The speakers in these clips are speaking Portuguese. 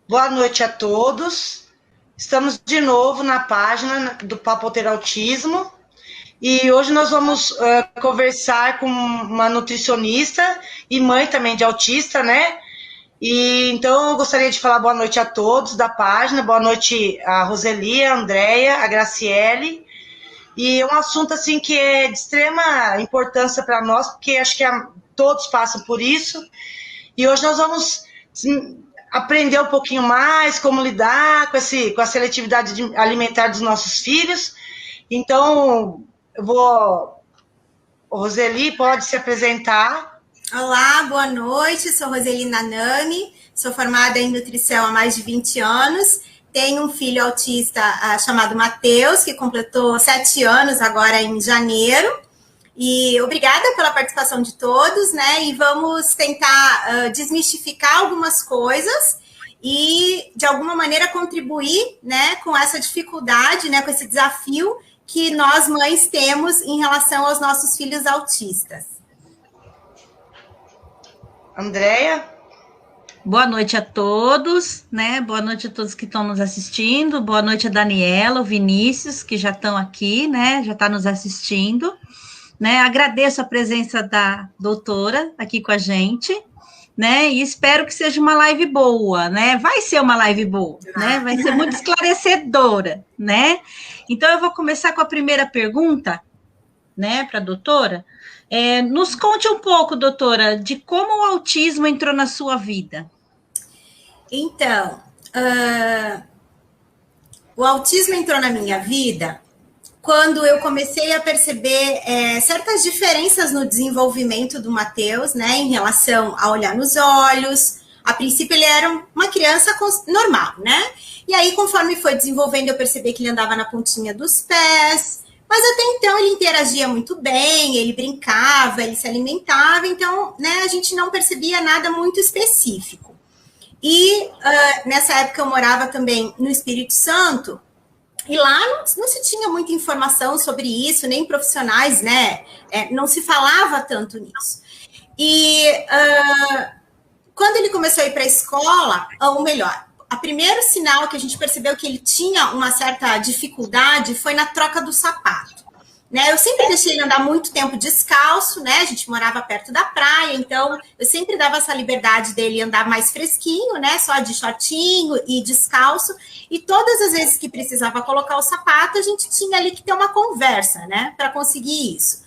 Boa noite a todos. Estamos de novo na página do Papo Ter Autismo e hoje nós vamos conversar com uma nutricionista e mãe também de autista, né? E então eu gostaria de falar boa noite a todos da página, boa noite a Roseli, a Andréia, a Graciele. E é um assunto assim que é de extrema importância para nós, porque acho que todos passam por isso. E hoje nós vamos aprender um pouquinho mais como lidar com a seletividade alimentar dos nossos filhos. Então, Roseli, pode se apresentar. Olá, boa noite, sou Roselina Nami, sou formada em nutrição há mais de 20 anos, tenho um filho autista chamado Matheus, que completou 7 anos agora em janeiro, e obrigada pela participação de todos, né, e vamos tentar desmistificar algumas coisas e, de alguma maneira, contribuir, né, com essa dificuldade, né, com esse desafio que nós mães temos em relação aos nossos filhos autistas. Andréia? Boa noite a todos, né? Boa noite a todos que estão nos assistindo. Boa noite a Daniela, o Vinícius, que já estão aqui, né? Já está nos assistindo, né? Agradeço a presença da doutora aqui com a gente, né? E espero que seja uma live boa, né? Vai ser uma live boa, né? Vai ser muito esclarecedora, né? Então, eu vou começar com a primeira pergunta, né, para a doutora. Nos conte um pouco, doutora, de como o autismo entrou na sua vida. Então, o autismo entrou na minha vida quando eu comecei a perceber certas diferenças no desenvolvimento do Matheus, né, em relação a olhar nos olhos. A princípio, ele era uma criança normal, né? E aí, conforme foi desenvolvendo, eu percebi que ele andava na pontinha dos pés. Mas até então ele interagia muito bem, ele brincava, ele se alimentava, então, né, a gente não percebia nada muito específico. E nessa época eu morava também no Espírito Santo, e lá não se tinha muita informação sobre isso, nem profissionais, né, não se falava tanto nisso. E quando ele começou a ir para a escola, ou melhor, o primeiro sinal que a gente percebeu que ele tinha uma certa dificuldade foi na troca do sapato, né? Eu sempre deixei ele andar muito tempo descalço, né? A gente morava perto da praia, então eu sempre dava essa liberdade dele andar mais fresquinho, né? Só de shortinho e descalço. E todas as vezes que precisava colocar o sapato, a gente tinha ali que ter uma conversa, né? Para conseguir isso.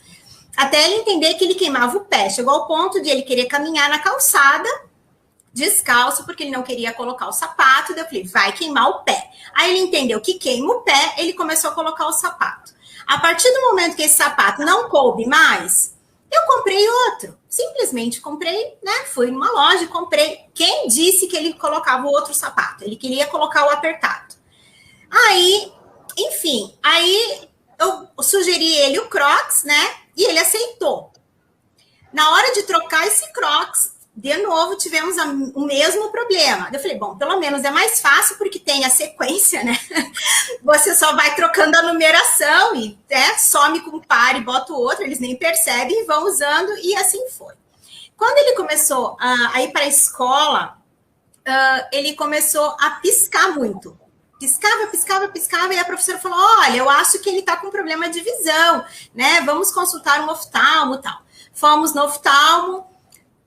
Até ele entender que ele queimava o pé. Chegou ao ponto de ele querer caminhar na calçada descalço, porque ele não queria colocar o sapato, daí eu falei, vai queimar o pé. Aí ele entendeu que queima o pé, ele começou a colocar o sapato. A partir do momento que esse sapato não coube mais, eu comprei outro. Simplesmente comprei, né? Fui numa loja e comprei. Quem disse que ele colocava o outro sapato? Ele queria colocar o apertado. Aí, enfim, aí eu sugeri ele o Crocs, né? E ele aceitou. Na hora de trocar esse Crocs, de novo, tivemos o mesmo problema. Eu falei, bom, pelo menos é mais fácil porque tem a sequência, né? Você só vai trocando a numeração e some com um par e bota o outro, eles nem percebem e vão usando, e assim foi. Quando ele começou a ir para a escola, ele começou a piscar muito. Piscava, e a professora falou, olha, eu acho que ele está com problema de visão, né? Vamos consultar um oftalmo e tal. Fomos no oftalmo,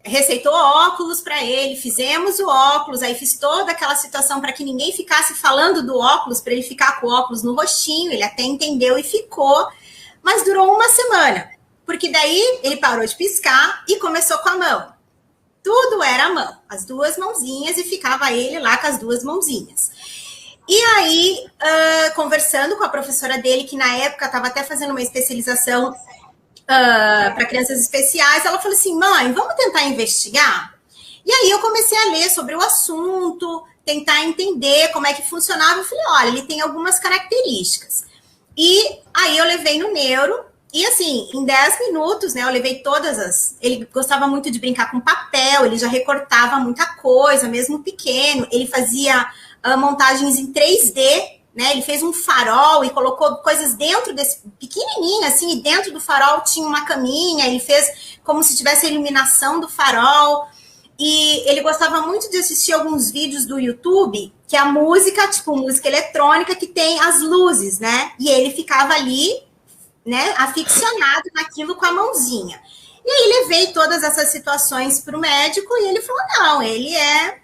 receitou óculos para ele, fizemos o óculos, aí fiz toda aquela situação para que ninguém ficasse falando do óculos, para ele ficar com o óculos no rostinho, ele até entendeu e ficou, mas durou uma semana, porque daí ele parou de piscar e começou com a mão. Tudo era a mão, as duas mãozinhas, e ficava ele lá com as duas mãozinhas. E aí, conversando com a professora dele, que na época estava até fazendo uma especialização para crianças especiais, ela falou assim, mãe, vamos tentar investigar? E aí eu comecei a ler sobre o assunto, tentar entender como é que funcionava. Eu falei, olha, ele tem algumas características. E aí eu levei no neuro, e assim, em 10 minutos, né, eu levei todas as... Ele gostava muito de brincar com papel, ele já recortava muita coisa, mesmo pequeno, ele fazia montagens em 3D, né? Ele fez um farol e colocou coisas dentro desse pequenininho, assim, e dentro do farol tinha uma caminha, ele fez como se tivesse a iluminação do farol. e ele gostava muito de assistir alguns vídeos do YouTube, que é a música, tipo música eletrônica, que tem as luzes, né? E ele ficava ali, né, aficionado naquilo com a mãozinha. E aí levei todas essas situações para o médico e ele falou, não, ele é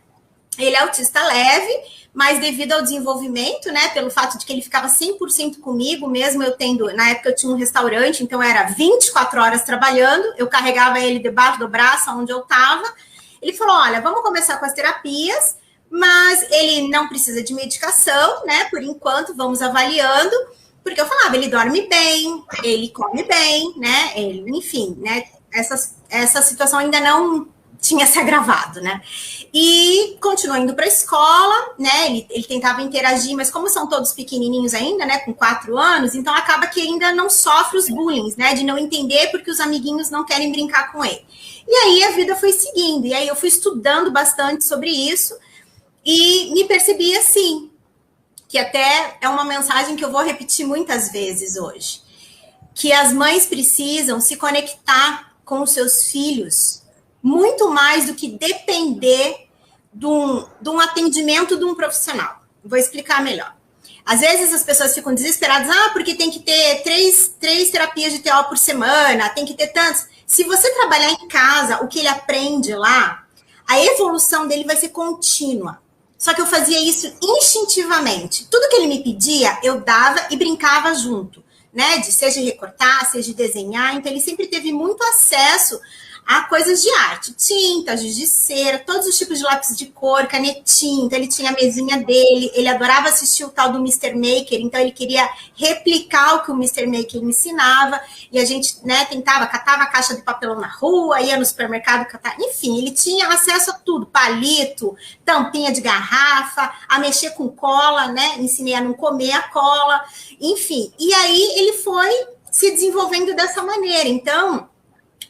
autista leve, mas devido ao desenvolvimento, né, pelo fato de que ele ficava 100% comigo, mesmo eu tendo, na época eu tinha um restaurante, então era 24 horas trabalhando, eu carregava ele debaixo do braço, onde eu estava. Ele falou, olha, vamos começar com as terapias, mas ele não precisa de medicação, né, por enquanto, vamos avaliando, porque eu falava, ele dorme bem, ele come bem, né, ele, enfim, né, essa situação ainda não tinha se agravado, né? E continuou indo para a escola, né? Ele tentava interagir, mas como são todos pequenininhos ainda, né? Com 4 anos, então acaba que ainda não sofre os bullying, né? De não entender porque os amiguinhos não querem brincar com ele. E aí a vida foi seguindo, e aí eu fui estudando bastante sobre isso e me percebi assim, que até é uma mensagem que eu vou repetir muitas vezes hoje, que as mães precisam se conectar com os seus filhos, muito mais do que depender de um atendimento de um profissional. Vou explicar melhor. Às vezes as pessoas ficam desesperadas, porque tem que ter três terapias de TO por semana, tem que ter tantos. Se você trabalhar em casa, o que ele aprende lá, a evolução dele vai ser contínua. Só que eu fazia isso instintivamente. Tudo que ele me pedia, eu dava e brincava junto, né? De seja recortar, seja desenhar. Então, ele sempre teve muito acesso a coisas de arte, tinta, giz de cera, todos os tipos de lápis de cor, canetinha. Então, ele tinha a mesinha dele, ele adorava assistir o tal do Mr. Maker, então ele queria replicar o que o Mr. Maker ensinava, e a gente, né, catava a caixa de papelão na rua, ia no supermercado, enfim, ele tinha acesso a tudo, palito, tampinha de garrafa, a mexer com cola, né, ensinei a não comer a cola, enfim, e aí ele foi se desenvolvendo dessa maneira. Então,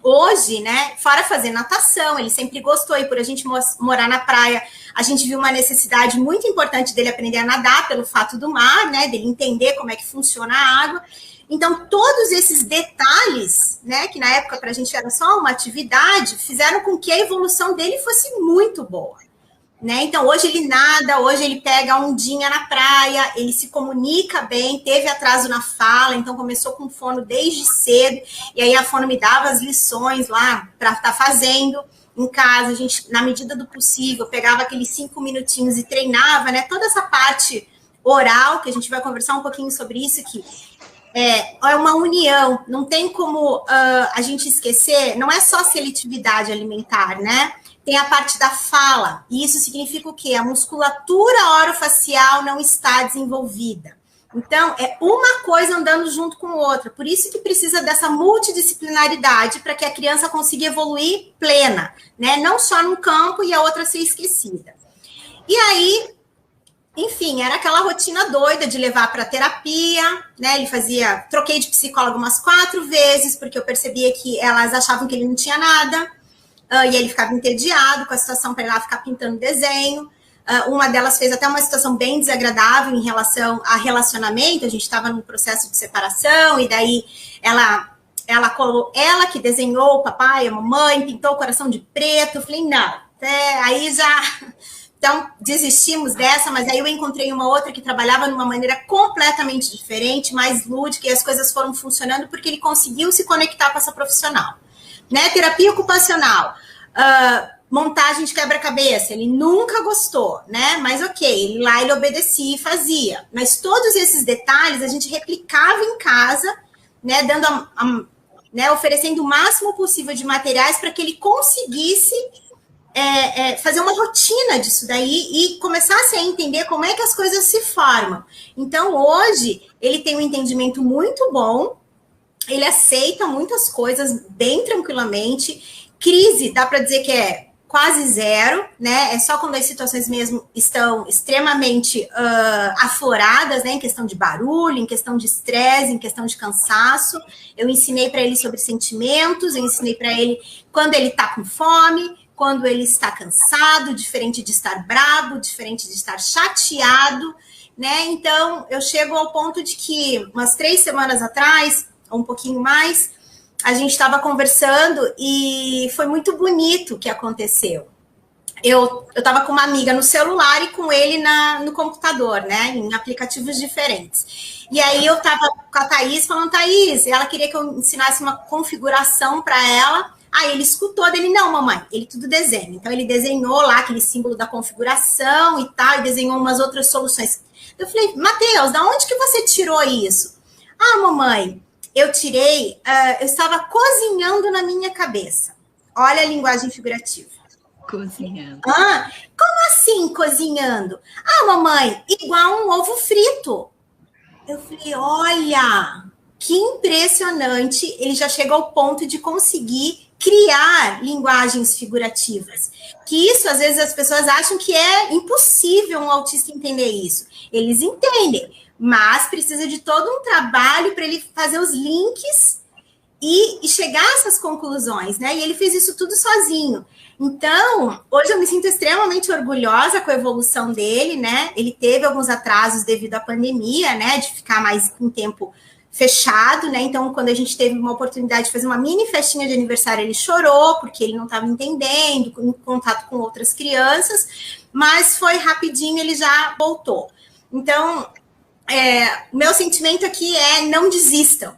hoje, né, fora fazer natação, ele sempre gostou, e por a gente morar na praia, a gente viu uma necessidade muito importante dele aprender a nadar pelo fato do mar, né, dele entender como é que funciona a água. Então, todos esses detalhes, né, que na época para a gente era só uma atividade, fizeram com que a evolução dele fosse muito boa. Né? Então, hoje ele nada, hoje ele pega a ondinha na praia, ele se comunica bem, teve atraso na fala, então começou com fono desde cedo, e aí a fono me dava as lições lá para estar fazendo em casa. A gente, na medida do possível, pegava aqueles 5 minutinhos e treinava, né? Toda essa parte oral, que a gente vai conversar um pouquinho sobre isso, que é uma união, não tem como a gente esquecer, não é só seletividade alimentar, né? Tem a parte da fala, e isso significa o quê? A musculatura orofacial não está desenvolvida. Então, é uma coisa andando junto com outra. Por isso que precisa dessa multidisciplinaridade para que a criança consiga evoluir plena, né? Não só num campo e a outra ser esquecida. E aí, enfim, era aquela rotina doida de levar para terapia, né? Troquei de psicólogo umas 4 vezes, porque eu percebia que elas achavam que ele não tinha nada. E ele ficava entediado com a situação para ir lá ficar pintando desenho. Uma delas fez até uma situação bem desagradável em relação a relacionamento. A gente estava num processo de separação, e daí ela que desenhou o papai e a mamãe, pintou o coração de preto. Eu falei, não, aí já... Então, desistimos dessa, mas aí eu encontrei uma outra que trabalhava de uma maneira completamente diferente, mais lúdica, e as coisas foram funcionando porque ele conseguiu se conectar com essa profissional. Né? Terapia ocupacional, montagem de quebra-cabeça, ele nunca gostou, né? Mas ok, ele obedecia e fazia. Mas todos esses detalhes a gente replicava em casa, né? Né? Oferecendo o máximo possível de materiais para que ele conseguisse fazer uma rotina disso daí e começasse a entender como é que as coisas se formam. Então, hoje, ele tem um entendimento muito bom. Ele aceita muitas coisas bem tranquilamente. Crise, dá para dizer que é quase zero, né? É só quando as situações mesmo estão extremamente afloradas, né? Em questão de barulho, em questão de estresse, em questão de cansaço. Eu ensinei para ele sobre sentimentos, eu ensinei para ele quando ele está com fome, quando ele está cansado, diferente de estar bravo, diferente de estar chateado, né? Então, eu chego ao ponto de que umas 3 semanas atrás, um pouquinho mais, a gente estava conversando e foi muito bonito o que aconteceu, eu estava com uma amiga no celular e com ele no computador, né? Em aplicativos diferentes. E aí eu estava com a Thaís falando, Thaís, ela queria que eu ensinasse uma configuração para ela. Aí ele escutou dele, não, mamãe, ele tudo desenha. Então ele desenhou lá aquele símbolo da configuração e tal, e desenhou umas outras soluções. Eu falei, Matheus, da onde que você tirou isso? Ah, mamãe, eu tirei, eu estava cozinhando na minha cabeça. Olha a linguagem figurativa. Cozinhando. Ah, como assim cozinhando? Ah, mamãe, igual um ovo frito. Eu falei, olha, que impressionante. Ele já chegou ao ponto de conseguir criar linguagens figurativas. Que isso, às vezes, as pessoas acham que é impossível um autista entender isso. Eles entendem, mas precisa de todo um trabalho para ele fazer os links e chegar a essas conclusões, né? E ele fez isso tudo sozinho. Então, hoje eu me sinto extremamente orgulhosa com a evolução dele, né? Ele teve alguns atrasos devido à pandemia, né? De ficar mais um tempo fechado, né? Então, quando a gente teve uma oportunidade de fazer uma mini festinha de aniversário, ele chorou, porque ele não estava entendendo, em contato com outras crianças, mas foi rapidinho, ele já voltou. Então, o meu sentimento aqui é não desistam,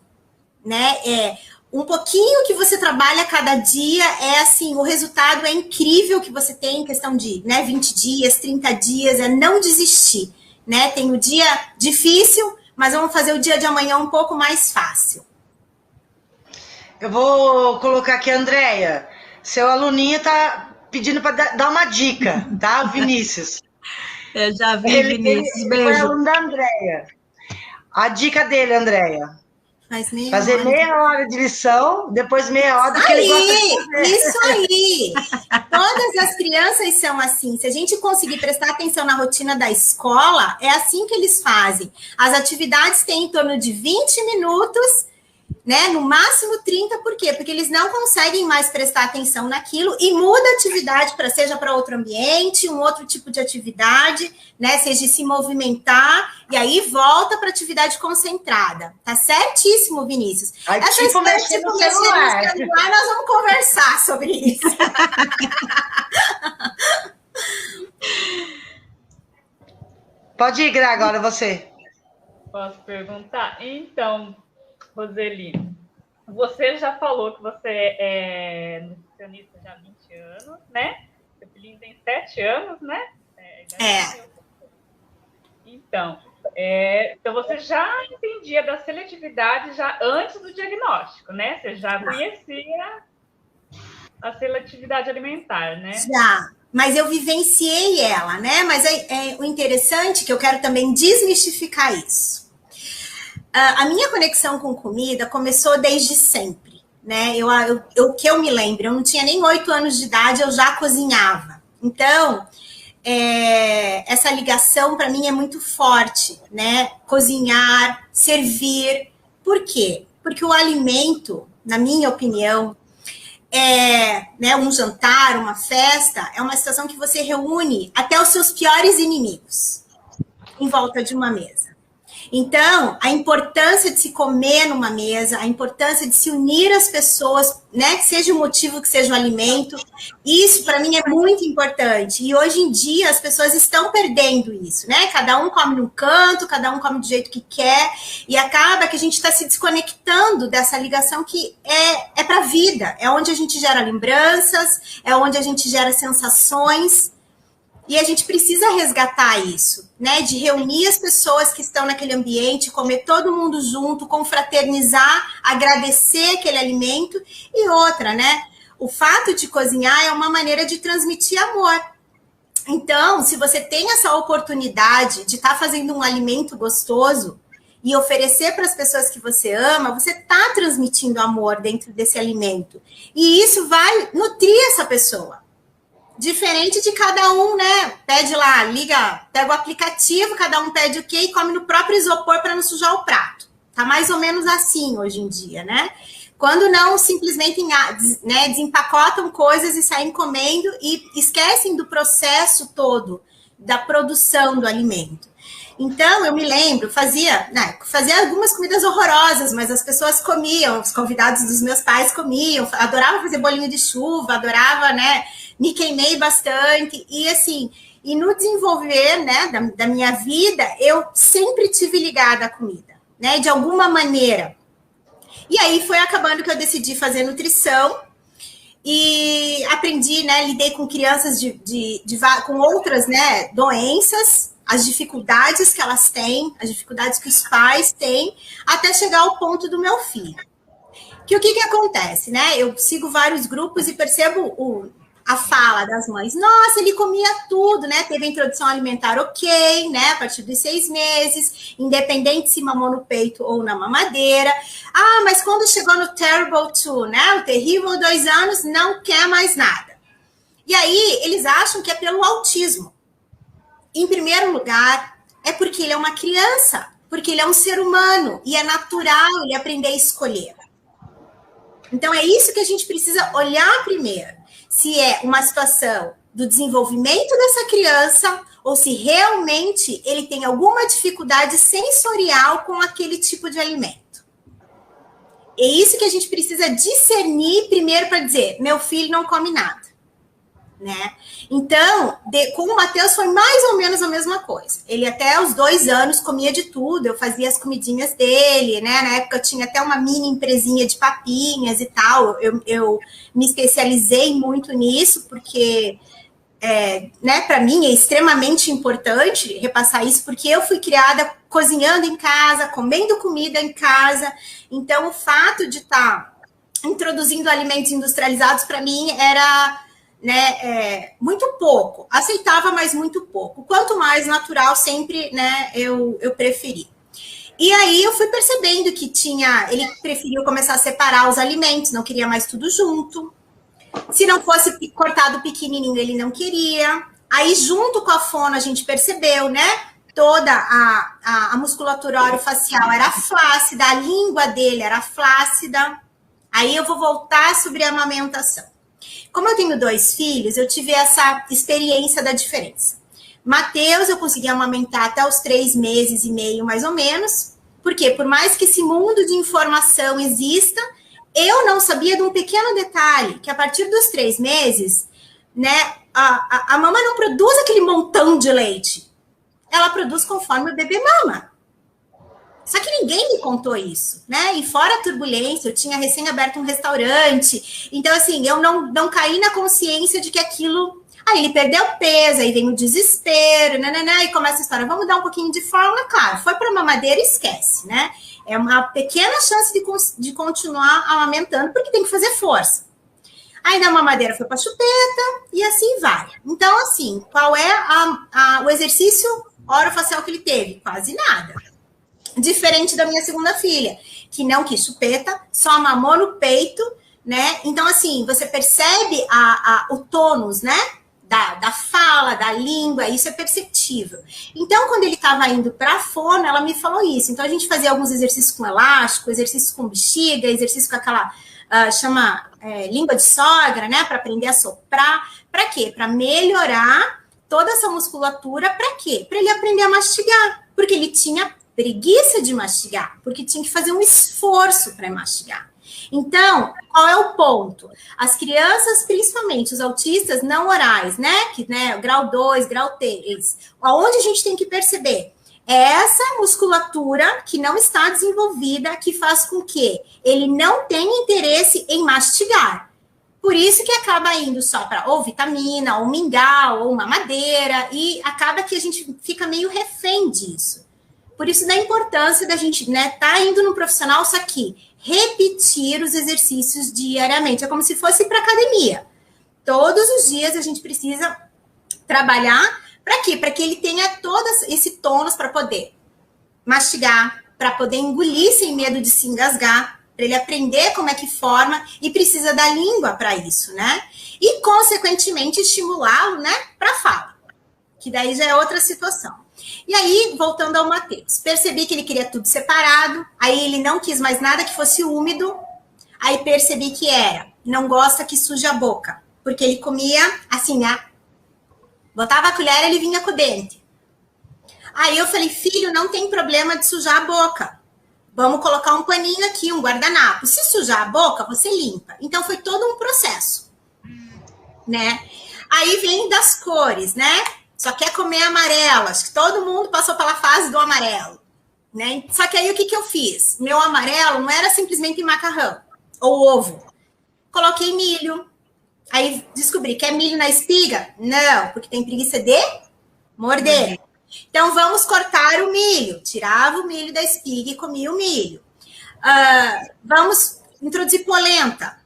né? Um pouquinho que você trabalha cada dia, assim, o resultado é incrível que você tem em questão de, né, 20 dias, 30 dias, é não desistir, né? Tem o dia difícil, mas vamos fazer o dia de amanhã um pouco mais fácil. Eu vou colocar aqui, Andréia, seu aluninho tá pedindo para dar uma dica, tá? O Vinícius. Eu já vi, Vinícius, beijo. Ele foi aluno da Andréia. A dica dele, Andréia. Fazer meia hora de lição, depois meia hora do que ele gosta de fazer. Isso aí! Todas as crianças são assim. Se a gente conseguir prestar atenção na rotina da escola, é assim que eles fazem. As atividades têm em torno de 20 minutos, né? No máximo 30, por quê? Porque eles não conseguem mais prestar atenção naquilo e muda a atividade seja para outro ambiente, um outro tipo de atividade, né? Seja se movimentar, e aí volta para atividade concentrada. Tá certíssimo, Vinícius. Aí, tipo, mexer no celular, nós vamos conversar sobre isso. Pode ir, Gra, agora você. Posso perguntar? Então, Roseli, você já falou que você é nutricionista já há 20 anos, né? Seu filhinho tem 7 anos, né? Então, então, você já entendia da seletividade já antes do diagnóstico, né? Você já conhecia a seletividade alimentar, né? Já, mas eu vivenciei ela, né? Mas o interessante é que eu quero também desmistificar isso. A minha conexão com comida começou desde sempre, né? O que eu me lembro, eu não tinha nem 8 anos de idade, eu já cozinhava. Então, essa ligação para mim é muito forte, né? Cozinhar, servir. Por quê? Porque o alimento, na minha opinião, né, um jantar, uma festa, é uma situação que você reúne até os seus piores inimigos em volta de uma mesa. Então, a importância de se comer numa mesa, a importância de se unir as pessoas, né, que seja o motivo, que seja o alimento, isso para mim é muito importante. E hoje em dia as pessoas estão perdendo isso, né? Cada um come num canto, cada um come do jeito que quer, e acaba que a gente está se desconectando dessa ligação que é para a vida, é onde a gente gera lembranças, é onde a gente gera sensações. E a gente precisa resgatar isso, né? De reunir as pessoas que estão naquele ambiente, comer todo mundo junto, confraternizar, agradecer aquele alimento. E outra, né? O fato de cozinhar é uma maneira de transmitir amor. Então, se você tem essa oportunidade de estar fazendo um alimento gostoso e oferecer para as pessoas que você ama, você está transmitindo amor dentro desse alimento. E isso vai nutrir essa pessoa. Diferente de cada um, né? Pede lá, liga, pega o aplicativo, cada um pede o quê e come no próprio isopor para não sujar o prato. Tá mais ou menos assim hoje em dia, né? Quando não, simplesmente, né, desempacotam coisas e saem comendo e esquecem do processo todo da produção do alimento. Então, eu me lembro, fazia algumas comidas horrorosas, mas as pessoas comiam, os convidados dos meus pais comiam, adorava fazer bolinho de chuva, adorava, né, me queimei bastante, e assim, e no desenvolver, né, da minha vida, eu sempre tive ligada à comida, né, de alguma maneira. E aí foi acabando que eu decidi fazer nutrição, e aprendi, né, lidei com crianças com outras, né, doenças, as dificuldades que elas têm, as dificuldades que os pais têm, até chegar ao ponto do meu filho. Que o que acontece, né? Eu sigo vários grupos e percebo a fala das mães. Nossa, ele comia tudo, né? Teve a introdução alimentar ok, né? A partir dos 6 meses, independente se mamou no peito ou na mamadeira. Ah, mas quando chegou no Terrible 2, né? O terrível 2 anos, não quer mais nada. E aí, eles acham que é pelo autismo. Em primeiro lugar, é porque ele é uma criança, porque ele é um ser humano, e é natural ele aprender a escolher. Então, é isso que a gente precisa olhar primeiro. Se é uma situação do desenvolvimento dessa criança ou se realmente ele tem alguma dificuldade sensorial com aquele tipo de alimento. É isso que a gente precisa discernir primeiro para dizer, meu filho não come nada, né? Então, com o Matheus foi mais ou menos a mesma coisa. Ele até os 2 anos comia de tudo, eu fazia as comidinhas dele, né? Na época eu tinha até uma mini empresinha de papinhas e tal, eu me especializei muito nisso, porque, né, para mim é extremamente importante repassar isso, porque eu fui criada cozinhando em casa, comendo comida em casa, então o fato de estar introduzindo alimentos industrializados para mim era... né, muito pouco, aceitava, mas muito pouco. Quanto mais natural, sempre, né, eu preferi. E aí eu fui percebendo que ele preferiu começar a separar os alimentos, não queria mais tudo junto. Se não fosse cortado pequenininho, ele não queria. Aí, junto com a fono, a gente percebeu, né, toda a musculatura orofacial era flácida, a língua dele era flácida. Aí eu vou voltar sobre a amamentação. Como eu tenho 2 filhos, eu tive essa experiência da diferença. Matheus, eu consegui amamentar até os 3 meses e meio, mais ou menos. Porque, por mais que esse mundo de informação exista, eu não sabia de um pequeno detalhe, que a partir dos 3 meses, né, a mama não produz aquele montão de leite. Ela produz conforme o bebê mama. Só que ninguém me contou isso, né? E fora a turbulência, eu tinha recém aberto um restaurante. Então, assim, eu não caí na consciência de que aquilo... Aí ele perdeu peso, aí vem o desespero, e começa a história. Vamos dar um pouquinho de fórmula, claro. Foi para mamadeira, esquece, né? É uma pequena chance de continuar amamentando, porque tem que fazer força. Aí na mamadeira foi para chupeta, e assim vai. Então, assim, qual é o exercício orofacial que ele teve? Quase nada. Diferente da minha segunda filha, que não quis chupeta, só mamou no peito, né? Então, assim, você percebe o tônus, né? Da fala, da língua, isso é perceptível. Então, quando ele estava indo para a fono, ela me falou isso. Então, a gente fazia alguns exercícios com elástico, exercícios com bexiga, exercício com aquela, língua de sogra, né? Para aprender a soprar. Para quê? Para melhorar toda essa musculatura. Para quê? Para ele aprender a mastigar. Porque ele tinha preguiça de mastigar, porque tinha que fazer um esforço para mastigar. Então, qual é o ponto? As crianças, principalmente os autistas não orais, né? Grau 2, grau 3, aonde a gente tem que perceber? É essa musculatura que não está desenvolvida, que faz com que ele não tenha interesse em mastigar. Por isso que acaba indo só para ou vitamina, ou mingau, ou mamadeira, e acaba que a gente fica meio refém disso. Por isso da importância da gente, né, tá indo no profissional, só que repetir os exercícios diariamente. É como se fosse para academia. Todos os dias a gente precisa trabalhar. Para quê? Para que ele tenha todo esse tônus para poder mastigar, para poder engolir sem medo de se engasgar, para ele aprender como é que forma, e precisa da língua para isso, né? E, consequentemente, estimulá-lo, né, para fala, que daí já é outra situação. E aí, voltando ao Matheus, percebi que ele queria tudo separado, aí ele não quis mais nada que fosse úmido, aí percebi que não gosta que suje a boca, porque ele comia assim, né? Botava a colher, ele vinha com o dente. Aí eu falei, filho, não tem problema de sujar a boca. Vamos colocar um paninho aqui, um guardanapo. Se sujar a boca, você limpa. Então foi todo um processo, né? Aí vem das cores, né? Só quer comer amarelo. Acho que todo mundo passou pela fase do amarelo, né? Só que aí o que eu fiz? Meu amarelo não era simplesmente macarrão ou ovo. Coloquei milho. Aí descobri que é milho na espiga? Não, porque tem preguiça de morder. Então vamos cortar o milho. Tirava o milho da espiga e comia o milho. Vamos introduzir polenta.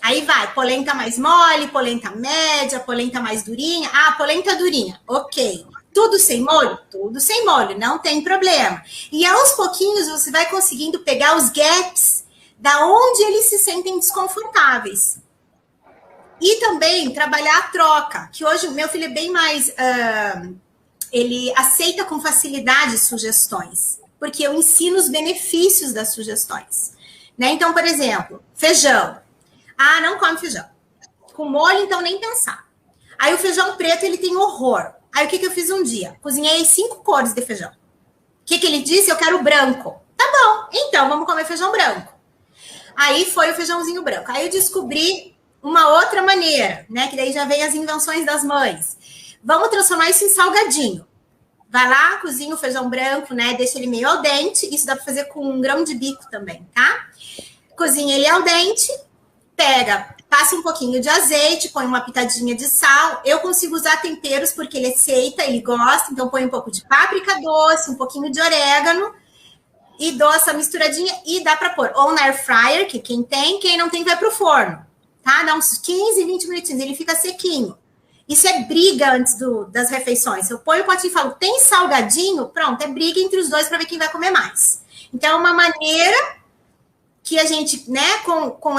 Aí vai, polenta mais mole, polenta média, polenta mais durinha. Ah, polenta durinha, ok. Tudo sem molho? Tudo sem molho, não tem problema. E aos pouquinhos você vai conseguindo pegar os gaps da onde eles se sentem desconfortáveis. E também trabalhar a troca, que hoje o meu filho é bem mais... ele aceita com facilidade sugestões, porque eu ensino os benefícios das sugestões. Né? Então, por exemplo, feijão. Ah, não come feijão. Com molho, então, nem pensar. Aí o feijão preto, ele tem horror. Aí o que eu fiz um dia? Cozinhei 5 cores de feijão. O que ele disse? Eu quero branco. Tá bom, então vamos comer feijão branco. Aí foi o feijãozinho branco. Aí eu descobri uma outra maneira, né? Que daí já vem as invenções das mães. Vamos transformar isso em salgadinho. Vai lá, cozinha o feijão branco, né? Deixa ele meio al dente. Isso dá para fazer com 1 grão de bico também, tá? Cozinha ele al dente. Pega, passa um pouquinho de azeite, põe uma pitadinha de sal. Eu consigo usar temperos porque ele aceita, ele gosta. Então, põe um pouco de páprica doce, um pouquinho de orégano. E dou essa misturadinha e dá para pôr ou na air fryer, que quem tem, quem não tem vai pro forno. Tá? Dá uns 15, 20 minutinhos, ele fica sequinho. Isso é briga antes das refeições. Eu ponho o potinho e falo, tem salgadinho? Pronto, é briga entre os dois para ver quem vai comer mais. Então, é uma maneira que a gente, né, com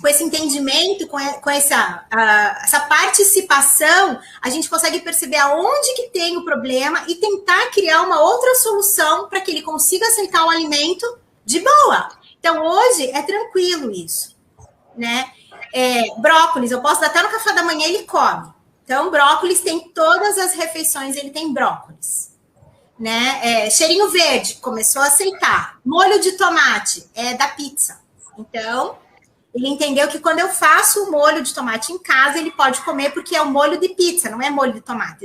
esse entendimento, com essa participação, a gente consegue perceber aonde que tem o problema e tentar criar uma outra solução para que ele consiga aceitar o alimento de boa. Então, hoje é tranquilo isso, né? Brócolis, eu posso dar até no café da manhã, ele come. Então, brócolis tem todas as refeições, ele tem brócolis. Né? Cheirinho verde, começou a aceitar. Molho de tomate, é da pizza. Então, ele entendeu que quando eu faço o molho de tomate em casa, ele pode comer porque é o molho de pizza, não é molho de tomate.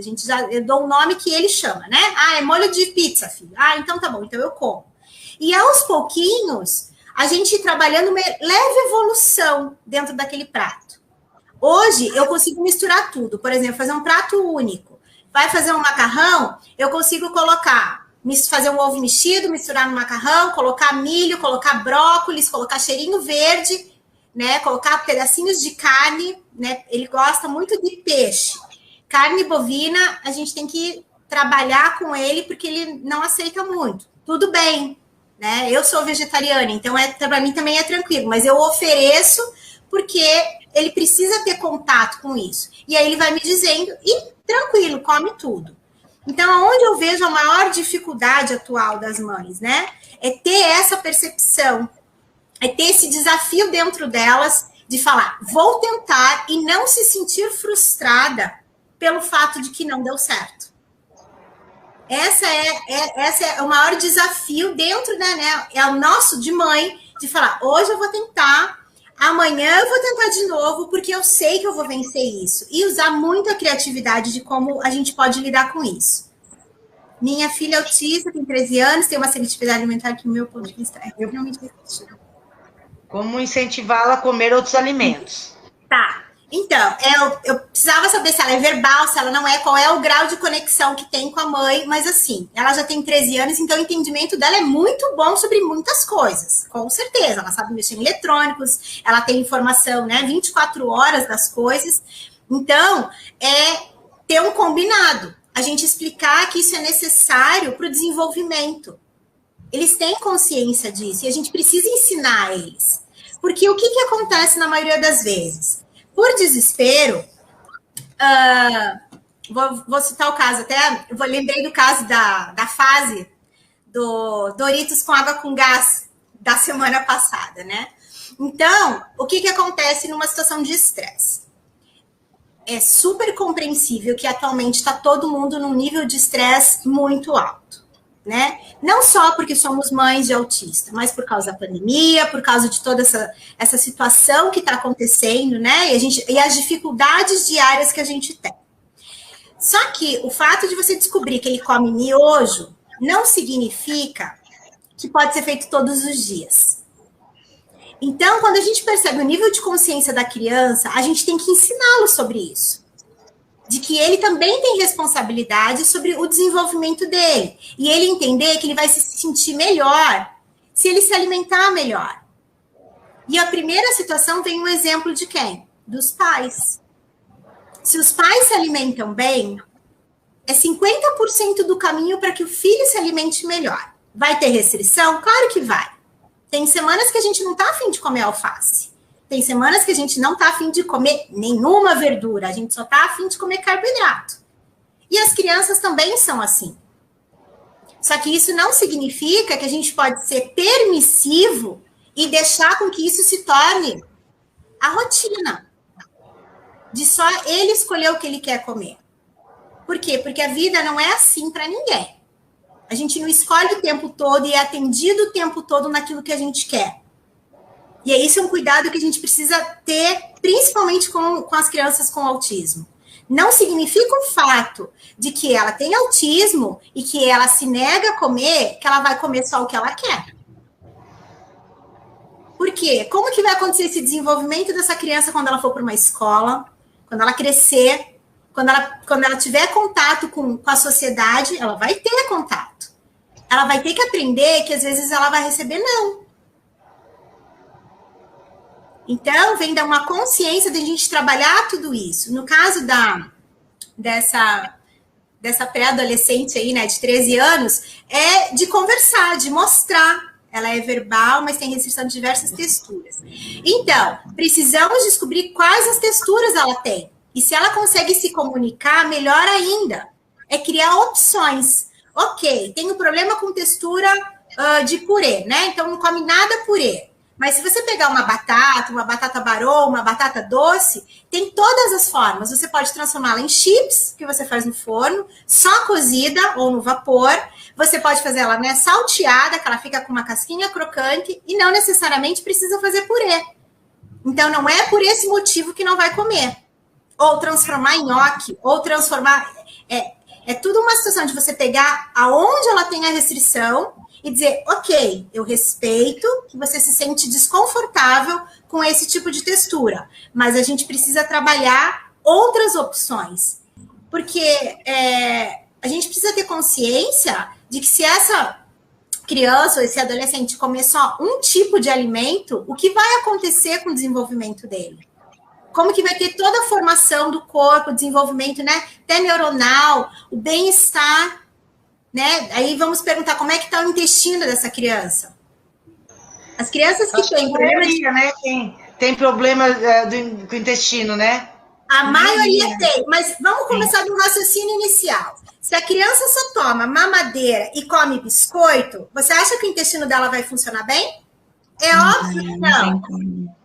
Eu dou um nome que ele chama, né? Ah, é molho de pizza, filho. Ah, então tá bom, então eu como. E aos pouquinhos, a gente trabalhando uma leve evolução dentro daquele prato. Hoje, eu consigo misturar tudo. Por exemplo, fazer um prato único. Vai fazer um macarrão, eu consigo fazer um ovo mexido, misturar no macarrão, colocar milho, colocar brócolis, colocar cheirinho verde, né? Colocar pedacinhos de carne, né? Ele gosta muito de peixe. Carne bovina, a gente tem que trabalhar com ele porque ele não aceita muito. Tudo bem, né? Eu sou vegetariana, então para mim também é tranquilo, mas eu ofereço porque ele precisa ter contato com isso. E aí ele vai me dizendo, e tranquilo, come tudo. Então, onde eu vejo a maior dificuldade atual das mães, né? É ter essa percepção, é ter esse desafio dentro delas de falar, vou tentar e não se sentir frustrada pelo fato de que não deu certo. Essa é o maior desafio dentro da, né? É o nosso de mãe, de falar, hoje eu vou tentar, amanhã eu vou tentar de novo, porque eu sei que eu vou vencer isso. E usar muito a criatividade de como a gente pode lidar com isso. Minha filha autista, tem 13 anos, tem uma seletividade alimentar que, do meu ponto de vista, é realmente difícil. Como incentivá-la a comer outros alimentos. Tá. Então, eu precisava saber se ela é verbal, se ela não é, qual é o grau de conexão que tem com a mãe, mas assim, ela já tem 13 anos, então o entendimento dela é muito bom sobre muitas coisas, com certeza. Ela sabe mexer em eletrônicos, ela tem informação, né, 24 horas das coisas. Então, é ter um combinado. A gente explicar que isso é necessário para o desenvolvimento. Eles têm consciência disso e a gente precisa ensinar eles. Porque o que acontece na maioria das vezes? Por desespero, vou citar o caso, até lembrei do caso da fase do Doritos com água com gás da semana passada, né? Então, o que acontece numa situação de estresse? É super compreensível que atualmente está todo mundo num nível de estresse muito alto. né? Não só porque somos mães de autista, mas por causa da pandemia, por causa de toda essa situação que está acontecendo, né? E as dificuldades diárias que a gente tem. Só que o fato de você descobrir que ele come miojo não significa que pode ser feito todos os dias. Então, quando a gente percebe o nível de consciência da criança, a gente tem que ensiná-lo sobre isso. De que ele também tem responsabilidade sobre o desenvolvimento dele. E ele entender que ele vai se sentir melhor se ele se alimentar melhor. E a primeira situação vem um exemplo de quem? Dos pais. Se os pais se alimentam bem, é 50% do caminho para que o filho se alimente melhor. Vai ter restrição? Claro que vai. Tem semanas que a gente não está afim de comer alface. Tem semanas que a gente não está afim de comer nenhuma verdura. A gente só está afim de comer carboidrato. E as crianças também são assim. Só que isso não significa que a gente pode ser permissivo e deixar com que isso se torne a rotina. De só ele escolher o que ele quer comer. Por quê? Porque a vida não é assim para ninguém. A gente não escolhe o tempo todo e é atendido o tempo todo naquilo que a gente quer. E isso é um cuidado que a gente precisa ter, principalmente com as crianças com autismo. Não significa o fato de que ela tem autismo e que ela se nega a comer, que ela vai comer só o que ela quer. Por quê? Como que vai acontecer esse desenvolvimento dessa criança quando ela for para uma escola, quando ela crescer, quando ela tiver contato com a sociedade, ela vai ter contato. Ela vai ter que aprender que às vezes ela vai receber não. Então, vem dar uma consciência de a gente trabalhar tudo isso. No caso dessa pré-adolescente aí, né, de 13 anos, é de conversar, de mostrar. Ela é verbal, mas tem restrição de diversas texturas. Então, precisamos descobrir quais as texturas ela tem. E se ela consegue se comunicar, melhor ainda. É criar opções. Ok, tenho problema com textura de purê, né? Então, não come nada purê. Mas se você pegar uma batata barô, uma batata doce, tem todas as formas. Você pode transformá-la em chips, que você faz no forno, só cozida ou no vapor. Você pode fazer ela, né, salteada, que ela fica com uma casquinha crocante, e não necessariamente precisa fazer purê. Então, não é por esse motivo que não vai comer. Ou transformar em nhoque, ou transformar... É tudo uma situação de você pegar aonde ela tem a restrição e dizer, ok, eu respeito que você se sente desconfortável com esse tipo de textura, mas a gente precisa trabalhar outras opções. Porque a gente precisa ter consciência de que se essa criança ou esse adolescente comer só um tipo de alimento, o que vai acontecer com o desenvolvimento dele? Como que vai ter toda a formação do corpo, o desenvolvimento, né, até neuronal, o bem-estar, né? Aí vamos perguntar como é que está o intestino dessa criança. As crianças que têm problema né? Tem problema com o intestino, né? A maioria tem, mas vamos começar do raciocínio inicial. Se a criança só toma mamadeira e come biscoito, você acha que o intestino dela vai funcionar bem? É óbvio que não.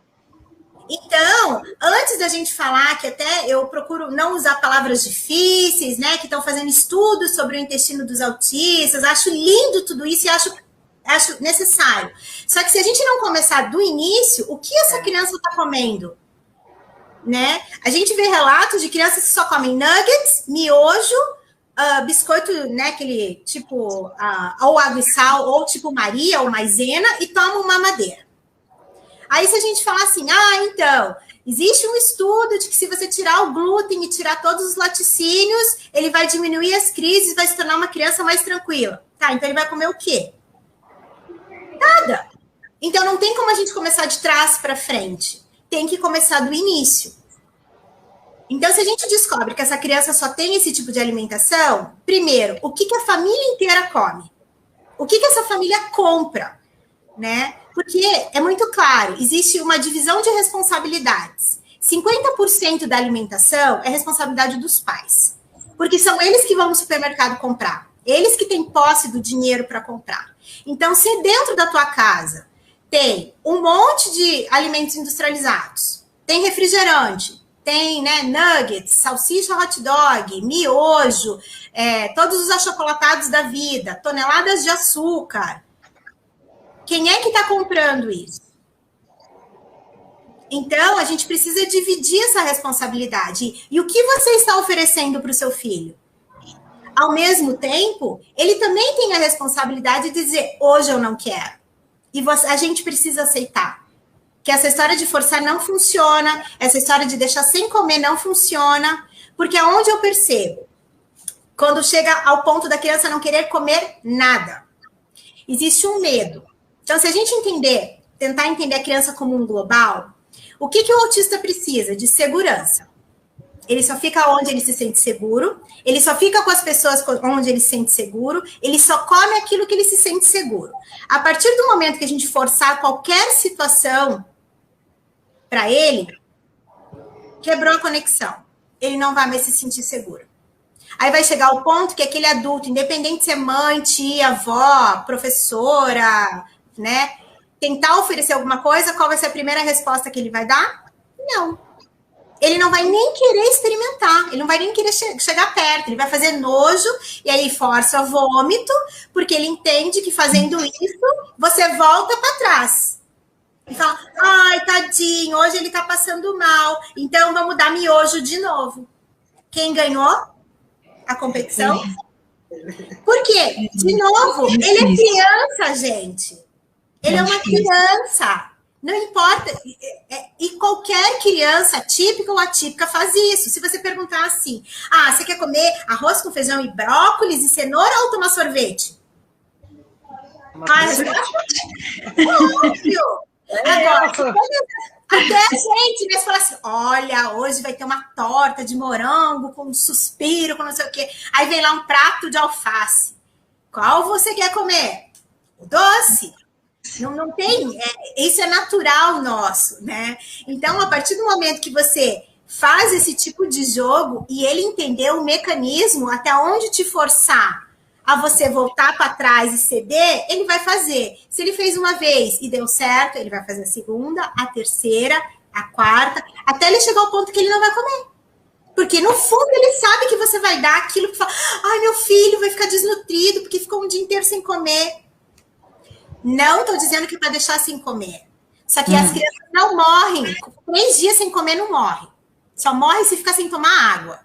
Então, antes da gente falar, que até eu procuro não usar palavras difíceis, né, que estão fazendo estudos sobre o intestino dos autistas, acho lindo tudo isso e acho necessário. Só que se a gente não começar do início, o que essa criança está comendo? Né? A gente vê relatos de crianças que só comem nuggets, miojo, biscoito, né, aquele tipo, ou água e sal, ou tipo Maria, ou maisena, e tomam mamadeira. Aí se a gente falar assim, então, existe um estudo de que se você tirar o glúten e tirar todos os laticínios, ele vai diminuir as crises, vai se tornar uma criança mais tranquila. Tá, então ele vai comer o quê? Nada. Então não tem como a gente começar de trás para frente. Tem que começar do início. Então, se a gente descobre que essa criança só tem esse tipo de alimentação, primeiro, o que a família inteira come? O que essa família compra? Né? Porque é muito claro, existe uma divisão de responsabilidades. 50% da alimentação é responsabilidade dos pais. Porque são eles que vão no supermercado comprar. Eles que têm posse do dinheiro para comprar. Então, se dentro da tua casa tem um monte de alimentos industrializados, tem refrigerante, tem, né, nuggets, salsicha hot dog, miojo, todos os achocolatados da vida, toneladas de açúcar. Quem é que está comprando isso? Então, a gente precisa dividir essa responsabilidade. E o que você está oferecendo para o seu filho? Ao mesmo tempo, ele também tem a responsabilidade de dizer, hoje eu não quero. E a gente precisa aceitar que essa história de forçar não funciona, essa história de deixar sem comer não funciona, porque aonde eu percebo, quando chega ao ponto da criança não querer comer nada, existe um medo. Então, se a gente tentar entender a criança como um global, o que o autista precisa? De segurança. Ele só fica onde ele se sente seguro, ele só fica com as pessoas onde ele se sente seguro, ele só come aquilo que ele se sente seguro. A partir do momento que a gente forçar qualquer situação para ele, quebrou a conexão. Ele não vai mais se sentir seguro. Aí vai chegar o ponto que aquele adulto, independente de ser mãe, tia, avó, professora, né, tentar oferecer alguma coisa, qual vai ser a primeira resposta que ele vai dar? Não. Ele não vai nem querer experimentar, ele não vai nem querer chegar perto, ele vai fazer nojo, e aí força vômito, porque ele entende que fazendo isso, você volta para trás. E fala, ai, tadinho, hoje ele tá passando mal, então vamos dar miojo de novo. Quem ganhou a competição? Por quê? De novo, ele é criança, gente. Ele é uma criança. Não importa. E qualquer criança, típica ou atípica, faz isso. Se você perguntar assim, você quer comer arroz com feijão e brócolis e cenoura ou tomar sorvete? Óbvio. Agora, até a gente, né, fala assim, olha, hoje vai ter uma torta de morango com um suspiro, com não sei o quê. Aí vem lá um prato de alface. Qual você quer comer? O doce? Não tem, isso é natural nosso, né? Então, a partir do momento que você faz esse tipo de jogo e ele entender o mecanismo até onde te forçar a você voltar para trás e ceder, ele vai fazer. Se ele fez uma vez e deu certo, ele vai fazer a segunda, a terceira, a quarta, até ele chegar ao ponto que ele não vai comer. Porque, no fundo, ele sabe que você vai dar aquilo que fala, meu filho vai ficar desnutrido porque ficou um dia inteiro sem comer. Não estou dizendo que é para deixar sem comer. Só que as crianças não morrem. 3 dias sem comer não morre. Só morre se ficar sem tomar água.